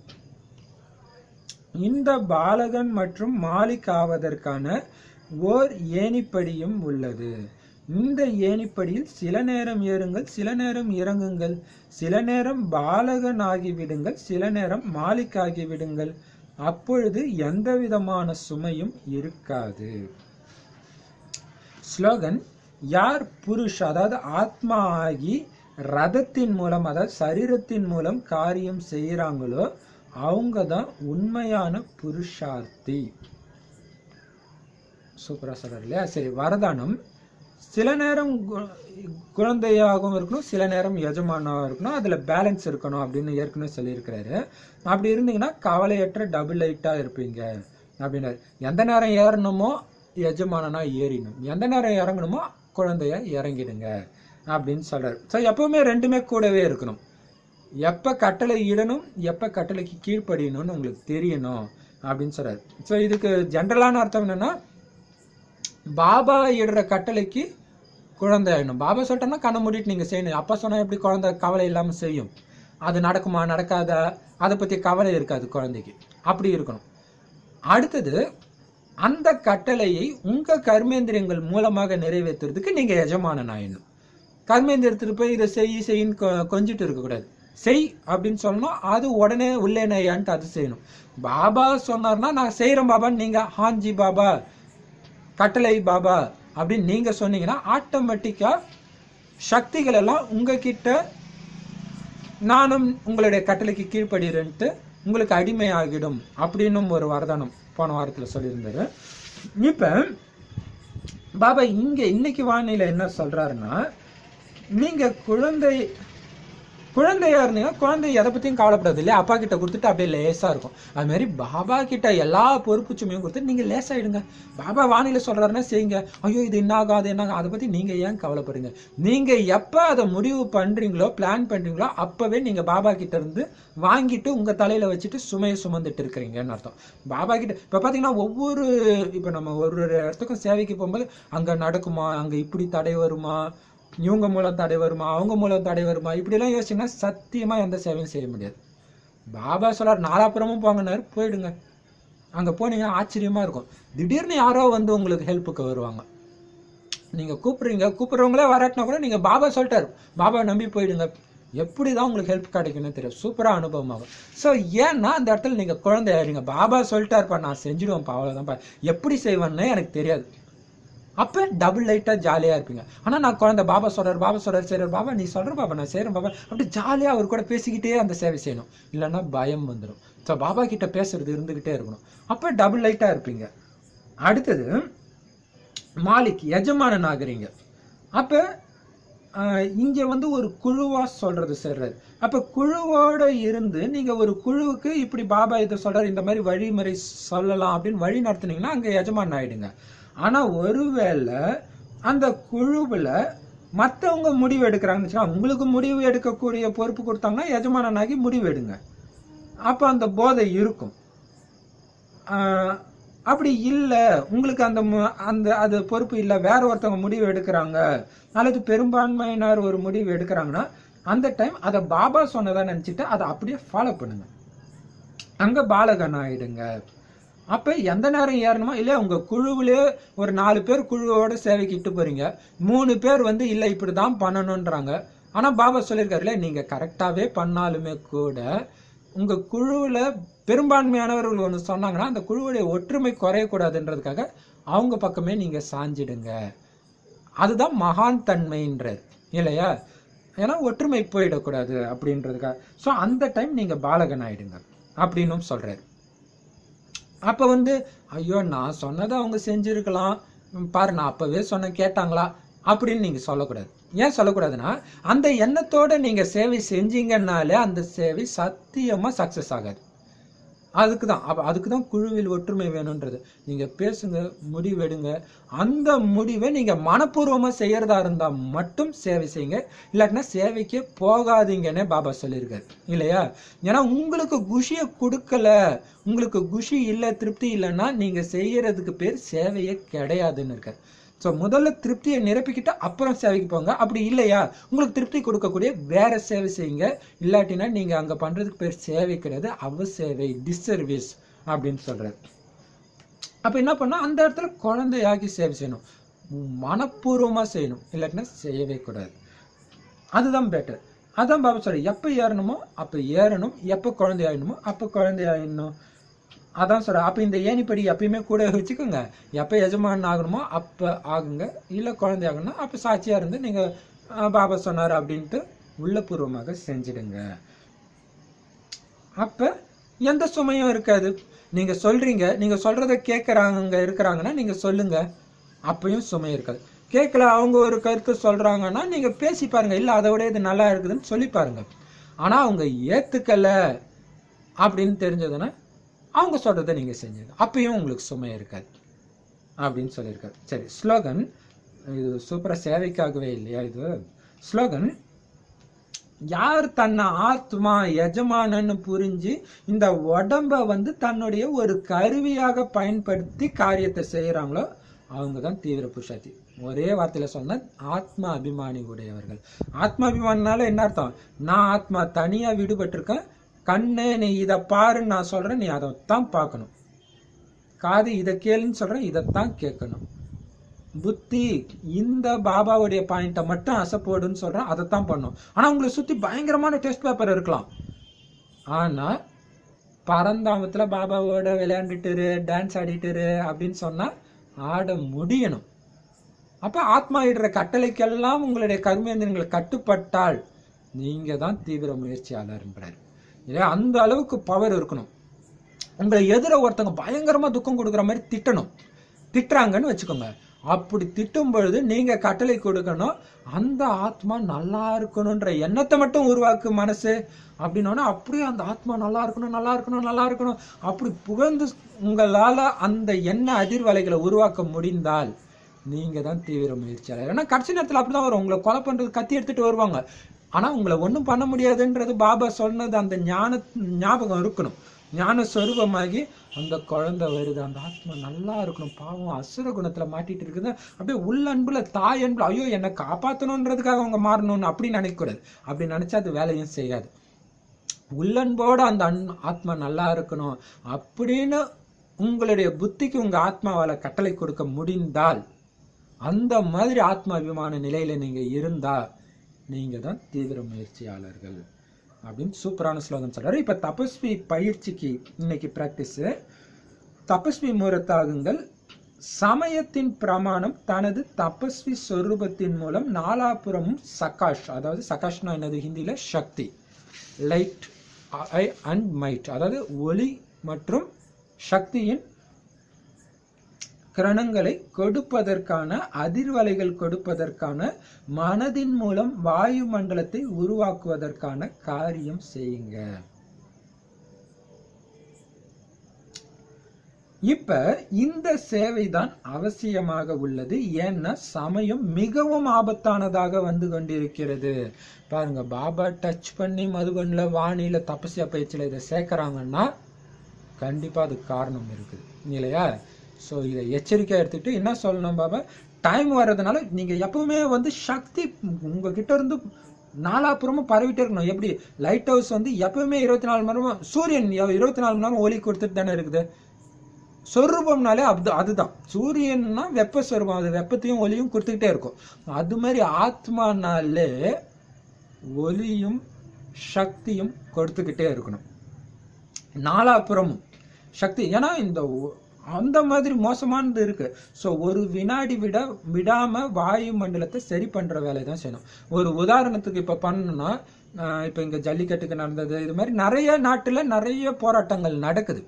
இந்த பாலகன் மற்றும் மாலிக் ஆவதற்கான ஓர் ஏணிப்படியும் உள்ளது. இந்த ஏணிப்படியில் சில நேரம் ஏறுங்கள், சில நேரம் இறங்குங்கள், சில நேரம் பாலகன் ஆகிவிடுங்கள், சில நேரம் மாலிக் ஆகிவிடுங்கள். அப்பொழுது எந்த விதமான சுமையும் இருக்காது. ஸ்லோகன், யார் புருஷ் அதாவது ஆத்மா ஆகி ரதத்தின் மூலம் அதாவது சரீரத்தின் மூலம் காரியம் செய்யறாங்களோ அவங்க தான் உண்மையான புருஷார்த்தி. சூப்பரா சொல்றாரு இல்லையா. சரி, வரதானம், சில நேரம் குழந்தையாகவும் இருக்கணும், சில நேரம் எஜமானாகவும் இருக்கணும், அதுல பேலன்ஸ் இருக்கணும் அப்படின்னு ஏற்கனவே சொல்லியிருக்கிறாரு. அப்படி இருந்தீங்கன்னா கவலையற்ற டபுள் லைட்டா இருப்பீங்க அப்படின்னாரு. எந்த நேரம் ஏறணுமோ எஜமானனா ஏறினும், எந்த நேரம் இறங்கணுமோ குழந்தைய இறங்கிடுங்க அப்படின்னு சொல்றாரு. ஸோ எப்பவுமே ரெண்டுமே கூடவே இருக்கணும். எப்ப கட்டளை இடணும், எப்ப கட்டளைக்கு கீழ்ப்படியணும்னு உங்களுக்கு தெரியணும் அப்படின்னு சொல்றாரு. ஸோ இதுக்கு ஜென்ரலான அர்த்தம் என்னன்னா, பாபா இடுற கட்டளைக்கு குழந்தை ஆயிடணும். பாபா சொல்லிட்டோம்னா கண்ணை மூடிட்டு நீங்க செய்யணும். அப்பா சொன்னா எப்படி குழந்தை கவலை இல்லாம செய்யும்? அது நடக்குமா நடக்காதா அதை பத்தி கவலை இருக்காது குழந்தைக்கு. அப்படி இருக்கணும். அடுத்தது, அந்த கட்டளையை உங்க கர்மேந்திரியங்கள் மூலமாக நிறைவேற்றுறதுக்கு நீங்க எஜமானன் ஆயிடணும். கர்மேந்திரத்துக்கு போய் இதை செய்யின்னு கொஞ்சிட்டு இருக்கக்கூடாது. செய் அப்படின்னு சொல்லணும், அது உடனே உள்ளே நையான்ட்டு அது செய்யணும். பாபா சொன்னார்னா நான் செய்யறேன் பாபான்னு நீங்க ஹாஞ்சி பாபா கட்டளை பாபா அப்படின்னு நீங்க சொன்னீங்கன்னா ஆட்டோமேட்டிக்கா சக்திகள் எல்லாம் உங்ககிட்ட நானும் உங்களுடைய கட்டளைக்கு கீழ்ப்படுகிறேன்ட்டு உங்களுக்கு அடிமை ஆகிடும் அப்படின்னு ஒரு வரதானம் போன வாரத்துல சொல்லியிருந்தாரு. இப்ப பாபா இங்க இன்னைக்கு வானிலை என்ன சொல்றாருன்னா, நீங்க குழந்தை குழந்தையா இருந்தீங்கன்னா குழந்தை எதை பற்றியும் கவலைப்படாது இல்லையா, அப்பா கிட்ட கொடுத்துட்டு அப்படியே லேசாக இருக்கும். அதுமாரி பாபா கிட்ட எல்லா பொறுப்பு சுமையும் கொடுத்துட்டு நீங்கள் லேசாகிடுங்க. பாபா வானிலை சொல்கிறாருன்னா செய்யுங்க. ஐயோ இது என்னாகும் அது என்னாகும் அதை பற்றி நீங்கள் ஏன் கவலைப்படுறீங்க? நீங்கள் எப்போ அதை முடிவு பண்ணுறீங்களோ பிளான் பண்ணுறீங்களோ அப்போவே நீங்கள் பாபா கிட்ட இருந்து வாங்கிட்டு உங்கள் தலையில் வச்சுட்டு சுமையை சுமந்துட்டு இருக்கிறீங்கன்னு அர்த்தம். பாபா கிட்ட இப்போ பார்த்தீங்கன்னா ஒவ்வொரு இப்போ நம்ம ஒரு இடத்துக்கும் சேவைக்கு போகும்போது அங்கே நடக்குமா, அங்கே இப்படி தடை வருமா, இவங்க மூலம் தடை வருமா, அவங்க மூலம் தடை வருமா, இப்படிலாம் யோசிச்சிங்கன்னா சத்தியமாக எந்த சேவையும் செய்ய முடியாது. பாபா சொல்லார் நாலாப்புறமும் போங்கன்னாரு, போயிடுங்க. அங்கே போனீங்கன்னா ஆச்சரியமாக இருக்கும். திடீர்னு யாரோ வந்து உங்களுக்கு ஹெல்ப்புக்கு வருவாங்க. நீங்கள் கூப்பிட்றவங்களே வராட்டினா கூட நீங்கள் பாபா சொல்லிட்டார், பாபா நம்பி போயிடுங்க. எப்படி தான் உங்களுக்கு ஹெல்ப் கிடைக்குன்னு தெரியும். சூப்பராக அனுபவமாகும். ஸோ ஏன்னா அந்த இடத்துல நீங்கள் குழந்தை ஆயிடுங்க. பாபா சொல்லிட்டாருப்பா நான் செஞ்சுடுவேன்ப்பா, அவ்வளோதான்ப்பா. எப்படி செய்வேன்னு எனக்கு தெரியாது. அப்போ டபுள் லைட்டாக ஜாலியாக இருப்பீங்க. ஆனால் நான் குழந்தை பாபா சொல்கிறார் சரி பாபா நீ சொல்கிற பாபா நான் செய்கிறேன் பாபா, அப்படி ஜாலியாக அவர் கூட பேசிக்கிட்டே அந்த சேவை செய்யணும். இல்லைன்னா பயம் வந்துடும். ஸோ பாபா கிட்ட பேசுறது இருந்துக்கிட்டே இருக்கணும். அப்போ டபுள் லைட்டாக இருப்பீங்க. அடுத்தது மாலிக் எஜமானன் ஆகுறீங்க. அப்போ இங்கே வந்து ஒரு குழுவாக சொல்கிறது செய்கிறாரு. அப்போ குழுவோடு இருந்து நீங்கள் ஒரு குழுவுக்கு இப்படி பாபா இதை சொல்கிறார், இந்த மாதிரி வழிமுறை சொல்லலாம் அப்படின்னு வழி நடத்துனீங்கன்னா அங்கே எஜமானன் ஆகிடுங்க. ஆனால் ஒருவேளை அந்த குழுவில் மற்றவங்க முடிவு எடுக்கிறாங்கன்னு வச்சுக்கோங்க, உங்களுக்கு முடிவு எடுக்கக்கூடிய பொறுப்பு கொடுத்தாங்கன்னா எஜமானனாகி முடிவு எடுங்க. அப்போ அந்த போதை இருக்கும். அப்படி இல்லை உங்களுக்கு அந்த அது பொறுப்பு இல்லை, வேற ஒருத்தவங்க முடிவு எடுக்கிறாங்க அல்லது பெரும்பான்மையினர் ஒரு முடிவு எடுக்கிறாங்கன்னா அந்த டைம் அதை பாபா சொன்னதா நினச்சிட்டு அதை அப்படியே ஃபாலோ பண்ணுங்க. அங்கே பாலகன் ஆயிடுங்க. அப்போ எந்த நேரம் ஏறணுமோ இல்லையா, உங்கள் குழுவிலே ஒரு 4 பேர் குழுவோட சேவைக்கு இட்டு போகிறீங்க, 3 பேர் வந்து இல்லை இப்படி தான் பண்ணணுன்றாங்க. ஆனால் பாபா சொல்லியிருக்காரு இல்லை நீங்கள் கரெக்டாகவே பண்ணாலுமே கூட உங்கள் குழுவில் பெரும்பான்மையானவர்கள் ஒன்று சொன்னாங்கன்னா அந்த குழுவுடைய ஒற்றுமை குறையக்கூடாதுன்றதுக்காக அவங்க பக்கமே நீங்கள் சாஞ்சிடுங்க. அதுதான் மகான் தன்மைன்றது இல்லையா, ஏன்னா ஒற்றுமை போயிடக்கூடாது அப்படின்றதுக்காக. ஸோ அந்த டைம் நீங்கள் பாலகன் ஆயிடுங்க அப்படின்னும் சொல்கிறாரு. அப்போ வந்து ஐயோ நான் சொன்னதை அவங்க செஞ்சுருக்கலாம் பாரு, நான் அப்போவே சொன்ன கேட்டாங்களா அப்படின்னு நீங்கள் சொல்லக்கூடாது. ஏன் சொல்லக்கூடாதுன்னா அந்த எண்ணத்தோடு நீங்கள் சேவை செஞ்சீங்கன்னாலே அந்த சேவை சத்தியமாக சக்ஸஸ் ஆகாது. அதுக்கு தான் குழுவில் ஒற்றுமை வேணுன்றது. நீங்கள் பேசுங்க, முடிவெடுங்க. அந்த முடிவை நீங்கள் மனப்பூர்வமாக செய்கிறதா இருந்தால் மட்டும் சேவை செய்யுங்க, இல்லாட்டினா சேவைக்கே போகாதீங்கன்னே பாபா சொல்லியிருக்காரு இல்லையா. ஏன்னா உங்களுக்கு குஷியை கொடுக்கல, உங்களுக்கு குஷி இல்லை, திருப்தி இல்லைன்னா நீங்கள் செய்கிறதுக்கு பேர் சேவையே கிடையாதுன்னு இருக்காரு. ஸோ முதல்ல திருப்தியை நிரப்பிக்கிட்டு அப்புறம் சேவைக்கு போங்க. அப்படி இல்லையா உங்களுக்கு திருப்தி கொடுக்கக்கூடிய வேற சேவை செய்யுங்க. இல்லாட்டினா நீங்கள் அங்கே பண்ணுறதுக்கு பேர் சேவை கிடையாது, அவசேவை, டிஸ்சர்வீஸ் அப்படின்னு சொல்கிறார். அப்போ என்ன பண்ணால் அந்த இடத்துல குழந்தையாகி சேவை செய்யணும், மனப்பூர்வமாக செய்யணும், இல்லாட்டினா செய்யவே கூடாது. அதுதான் பெட்டர். அதான் பாபா சொல்ற, எப்போ ஏறணுமோ அப்போ ஏறணும், எப்போ குழந்தை ஆயிடணுமோ அப்போ குழந்தை ஆயிடணும். அதான் சொல்கிறேன். அப்போ இந்த ஏணிப்படி எப்பயுமே கூட வச்சுக்கோங்க. எப்போ எஜமான் ஆகணுமோ அப்போ ஆகுங்க, இல்லை குழந்தை ஆகணும்னா அப்போ சாட்சியாக இருந்து நீங்கள் பாபா சொன்னார் அப்படின்ட்டு உள்ளபூர்வமாக செஞ்சிடுங்க. அப்போ எந்த சுமையும் இருக்காது. நீங்கள் சொல்கிறீங்க, நீங்கள் சொல்கிறத கேட்குறாங்க இருக்கிறாங்கன்னா நீங்கள் சொல்லுங்கள், அப்பயும் சுமை இருக்காது. கேட்கல அவங்க ஒரு கருத்து சொல்கிறாங்கன்னா நீங்கள் பேசி பாருங்கள், இல்லை அதை விட இது நல்லா இருக்குதுன்னு சொல்லி பாருங்கள். ஆனால் அவங்க ஏற்றுக்கலை அப்படின்னு தெரிஞ்சதுன்னா அவங்க சொல்கிறத நீங்கள் செஞ்சுங்க, அப்பயும் உங்களுக்கு சுமை இருக்காது அப்படின்னு சொல்லியிருக்காரு. சரி, ஸ்லோகன் இது சூப்பராக சேவைக்காகவே இல்லையா இது ஸ்லோகன். யார் தன்னை ஆத்மா எஜமானன்னு புரிஞ்சு இந்த உடம்பை வந்து தன்னுடைய ஒரு கருவியாக பயன்படுத்தி காரியத்தை செய்கிறாங்களோ அவங்க தான் தீவிர புருஷார்த்தி. ஒரே வார்த்தையில் சொன்ன ஆத்மா அபிமானி உடையவர்கள். ஆத்மா அபிமானினால என்ன அர்த்தம்? நான் ஆத்மா தனியாக விடுபட்டிருக்கேன், கண்ணு நீ இதை பாருன்னு நான் சொல்கிறேன், நீ அதைத்தான் பார்க்கணும். காது இதை கேளுன்னு சொல்கிறேன், இதைத்தான் கேட்கணும். புத்தி இந்த பாபாவுடைய பாயிண்ட்டை மட்டும் அசைப்போடுன்னு சொல்கிறேன், அதைத்தான் பண்ணணும். ஆனால் உங்களை சுற்றி பயங்கரமான டெஸ்ட் பேப்பர் இருக்கலாம், ஆனால் பரந்தாமத்தில் பாபாவோட விளையாண்டுட்டுரு, டான்ஸ் ஆடிட்டுரு அப்படின்னு சொன்னால் ஆட முடியணும். அப்போ ஆத்மா இடுற கட்டளைக்கெல்லாம் உங்களுடைய கர்மேந்திரங்களை கட்டுப்பட்டால் நீங்கள் தான் தீவிர முயற்சியாளர்ன்றார். இல்லையா, அந்த அளவுக்கு பவர் இருக்கணும். உங்களை எதிர ஒருத்தவங்க பயங்கரமாக துக்கம் கொடுக்குற மாதிரி திட்டணும், திட்டுறாங்கன்னு வச்சுக்கோங்க, அப்படி திட்டும் பொழுது நீங்க கட்டளை கொடுக்கணும், அந்த ஆத்மா நல்லா இருக்கணும்ன்ற எண்ணத்தை மட்டும் உருவாக்கு மனசு அப்படின்னோன்னா, அப்படியே அந்த ஆத்மா நல்லா இருக்கணும் நல்லா இருக்கணும் நல்லா இருக்கணும் அப்படி புகழ்ந்து உங்களால அந்த எண்ண அதிர்வலைகளை உருவாக்க முடிந்தால் நீங்க தான் தீவிர முயற்சியாளர். ஏன்னா கடைசி நேரத்தில் அப்படிதான் வரும். உங்களை கொலை பண்றது கத்தி எடுத்துட்டு வருவாங்க. ஆனா உங்களை ஒன்றும் பண்ண முடியாதுன்றது பாபா சொன்னது அந்த ஞாபகம் இருக்கணும். ஞான சொரூபமாகி அந்த குழந்தை வருது, அந்த ஆத்மா நல்லா இருக்கணும், பாவம் அசுர குணத்துல மாட்டிட்டு இருக்குது, அப்படியே உள்ளன்புல தாய் அன்புல ஐயோ என்னை காப்பாற்றணுன்றதுக்காக அவங்க மாறணும்னு அப்படி நினைக்கக்கூடாது. அப்படி நினைச்சா அது வேலையும் செய்யாது. உள்ளன்போட அந்த ஆத்மா நல்லா இருக்கணும் அப்படின்னு உங்களுடைய புத்திக்கு உங்க ஆத்மாவால கட்டளை கொடுக்க முடிந்தால், அந்த மாதிரி ஆத்மா அபிமான நிலையில நீங்க இருந்தா நீங்க தான் தீவிர முயற்சியாளர்கள் அப்படின்னு சூப்பரான ஸ்லோகம் சொல்றாரு. இப்ப தபஸ்வி பயிற்சிக்கு இன்னைக்கு பிராக்டிஸ். தபஸ்வி மூரத்தாகுங்கள். சமயத்தின் பிரமாணம் தனது தபஸ்வி சொரூபத்தின் மூலம் நாலாபுறமும் சகாஷ், அதாவது சகாஷ்னா என்னது ஹிந்தியில சக்தி, லைட் அண்ட் மைட், அதாவது ஒளி மற்றும் சக்தியின் கிரணங்களை கொடுப்பதற்கான, அதிர்வலைகள் கொடுப்பதற்கான, மனதின் மூலம் வாயு மண்டலத்தை உருவாக்குவதற்கான காரியம் செய்யுங்க. இப்ப இந்த சேவைதான் அவசியமாக உள்ளது. ஏன்னா சமயம் மிகவும் ஆபத்தானதாக வந்து கொண்டிருக்கிறது. பாருங்க, பாபா டச் பண்ணி மதுபன்ல வாணியில தபஸ்யா பயிற்சியில இதை சேர்க்கிறாங்கன்னா கண்டிப்பா அது காரணம் இருக்குது இல்லையா? ஸோ இதை எச்சரிக்கையாக எடுத்துக்கிட்டு என்ன சொல்லணும் பாபா, டைம் வர்றதுனால நீங்கள் எப்பவுமே வந்து சக்தி உங்ககிட்ட இருந்து நாலாப்புறமும் பரவிட்டே இருக்கணும். எப்படி லைட் ஹவுஸ் வந்து எப்பவுமே 24 மணி நேரம், சூரியன் 24 மணி நேரம் ஒளி கொடுத்துட்டு தானே இருக்குது. சொரூபம்னாலே அதுதான். சூரியன்னா வெப்ப சொரூபம், அது வெப்பத்தையும் ஒளியும் கொடுத்துக்கிட்டே இருக்கும். அது மாதிரி ஆத்மானாலே ஒளியும் சக்தியும் கொடுத்துக்கிட்டே இருக்கணும், நாலாப்புறமும் சக்தி. ஏன்னா இந்த அந்த மாதிரி மோசமானது இருக்கு. ஸோ ஒரு வினாடி விடாம வாயு மண்டலத்தை சரி பண்ற வேலையை தான் செய்யணும். ஒரு உதாரணத்துக்கு இப்ப பண்ணணும்னா, இப்ப இங்க ஜல்லிக்கட்டுக்கு நடந்தது, இது மாதிரி நிறைய நாட்டுல நிறைய போராட்டங்கள் நடக்குது.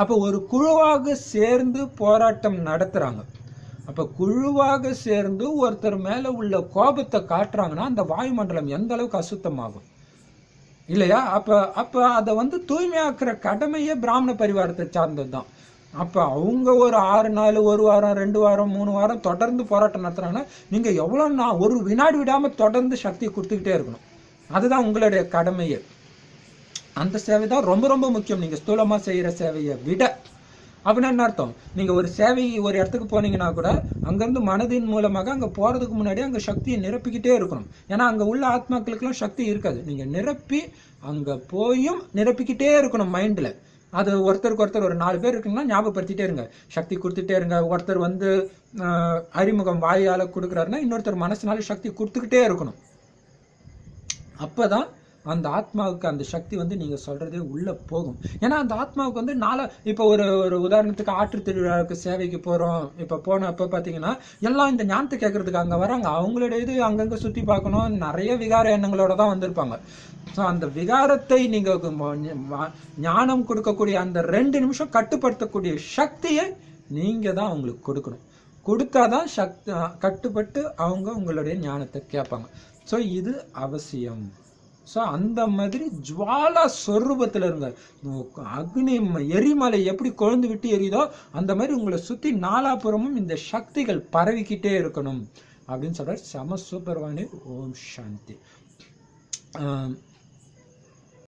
அப்போ ஒரு குழுவாக சேர்ந்து போராட்டம் நடத்துறாங்க. அப்ப குழுவாக சேர்ந்து ஒருத்தர் மேல உள்ள கோபத்தை காட்டுறாங்கன்னா அந்த வாயுமண்டலம் எந்த அளவுக்கு அசுத்தமாகும் இல்லையா? அப்ப அதை வந்து தூய்மையாக்குற கடமையே பிராமண பரிவாரத்தை சார்ந்தது தான். அப்ப அவங்க ஒரு 6 நாள், 1 வாரம், 2 வாரம், 3 வாரம் தொடர்ந்து போராட்டம் நடத்துறாங்கன்னா நீங்க எவ்வளவு ஒரு வினாடி விடாம தொடர்ந்து சக்தியை கொடுத்துக்கிட்டே இருக்கணும். அதுதான் உங்களுடைய கடமையே. அந்த சேவை தான் ரொம்ப ரொம்ப முக்கியம், நீங்க ஸ்தூலமா செய்யற சேவையை விட. அப்படின்னா என்ன அர்த்தம்? நீங்க ஒரு சேவை ஒரு இடத்துக்கு போனீங்கன்னா கூட அங்கிருந்து மனதின் மூலமாக அங்க போறதுக்கு முன்னாடி அங்க சக்தியை நிரப்பிக்கிட்டே இருக்கணும். ஏன்னா அங்க உள்ள ஆத்மாக்களுக்கெல்லாம் சக்தி இருக்காது. நீங்க நிரப்பி அங்க போயும் நிரப்பிக்கிட்டே இருக்கணும் மைண்ட்ல. அது ஒருத்தருக்கு ஒருத்தர் ஒரு 4 பேர் இருக்குங்கன்னா ஞாபகப்படுத்திட்டே இருங்க, சக்தி கொடுத்துட்டே இருங்க. ஒருத்தர் வந்து அறிமுகம் வாயால கொடுக்குறாருன்னா இன்னொருத்தர் மனசுனால சக்தி கொடுத்துக்கிட்டே இருக்கணும். அப்பதான் அந்த ஆத்மாவுக்கு அந்த சக்தி வந்து நீங்க சொல்றதே உள்ள போகும். ஏன்னா அந்த ஆத்மாவுக்கு வந்து இப்போ ஒரு உதாரணத்துக்கு ஆற்று திருவிழாவுக்கு சேவைக்கு போறோம். இப்ப போனப்ப பாத்தீங்கன்னா எல்லாம் இந்த ஞானத்தை கேட்கறதுக்கு அங்க வராங்க. அவங்களோட இது அங்கங்க சுத்தி பார்க்கணும், நிறைய விகார எண்ணங்களோட தான் வந்திருப்பாங்க. ஸோ அந்த விகாரத்தை நீங்க ஞானம் கொடுக்கக்கூடிய அந்த 2 நிமிஷம் கட்டுப்படுத்தக்கூடிய சக்தியை நீங்க தான் அவங்களுக்கு கொடுக்கணும். கொடுத்தாதான் கட்டுப்பட்டு அவங்க உங்களுடைய ஞானத்தை கேட்பாங்க. ஸோ இது அவசியம். ஸோ அந்த மாதிரி ஜுவாலா சொரூபத்தில் இருங்க. அக்னி எரிமலை எப்படி கொழுந்து விட்டு எரியுதோ அந்த மாதிரி உங்களை சுற்றி நாலாபுறமும் இந்த சக்திகள் பரவிக்கிட்டே இருக்கணும் அப்படின்னு சொல்றாரு. சம சூப்பர்வாணி. ஓம் சாந்தி.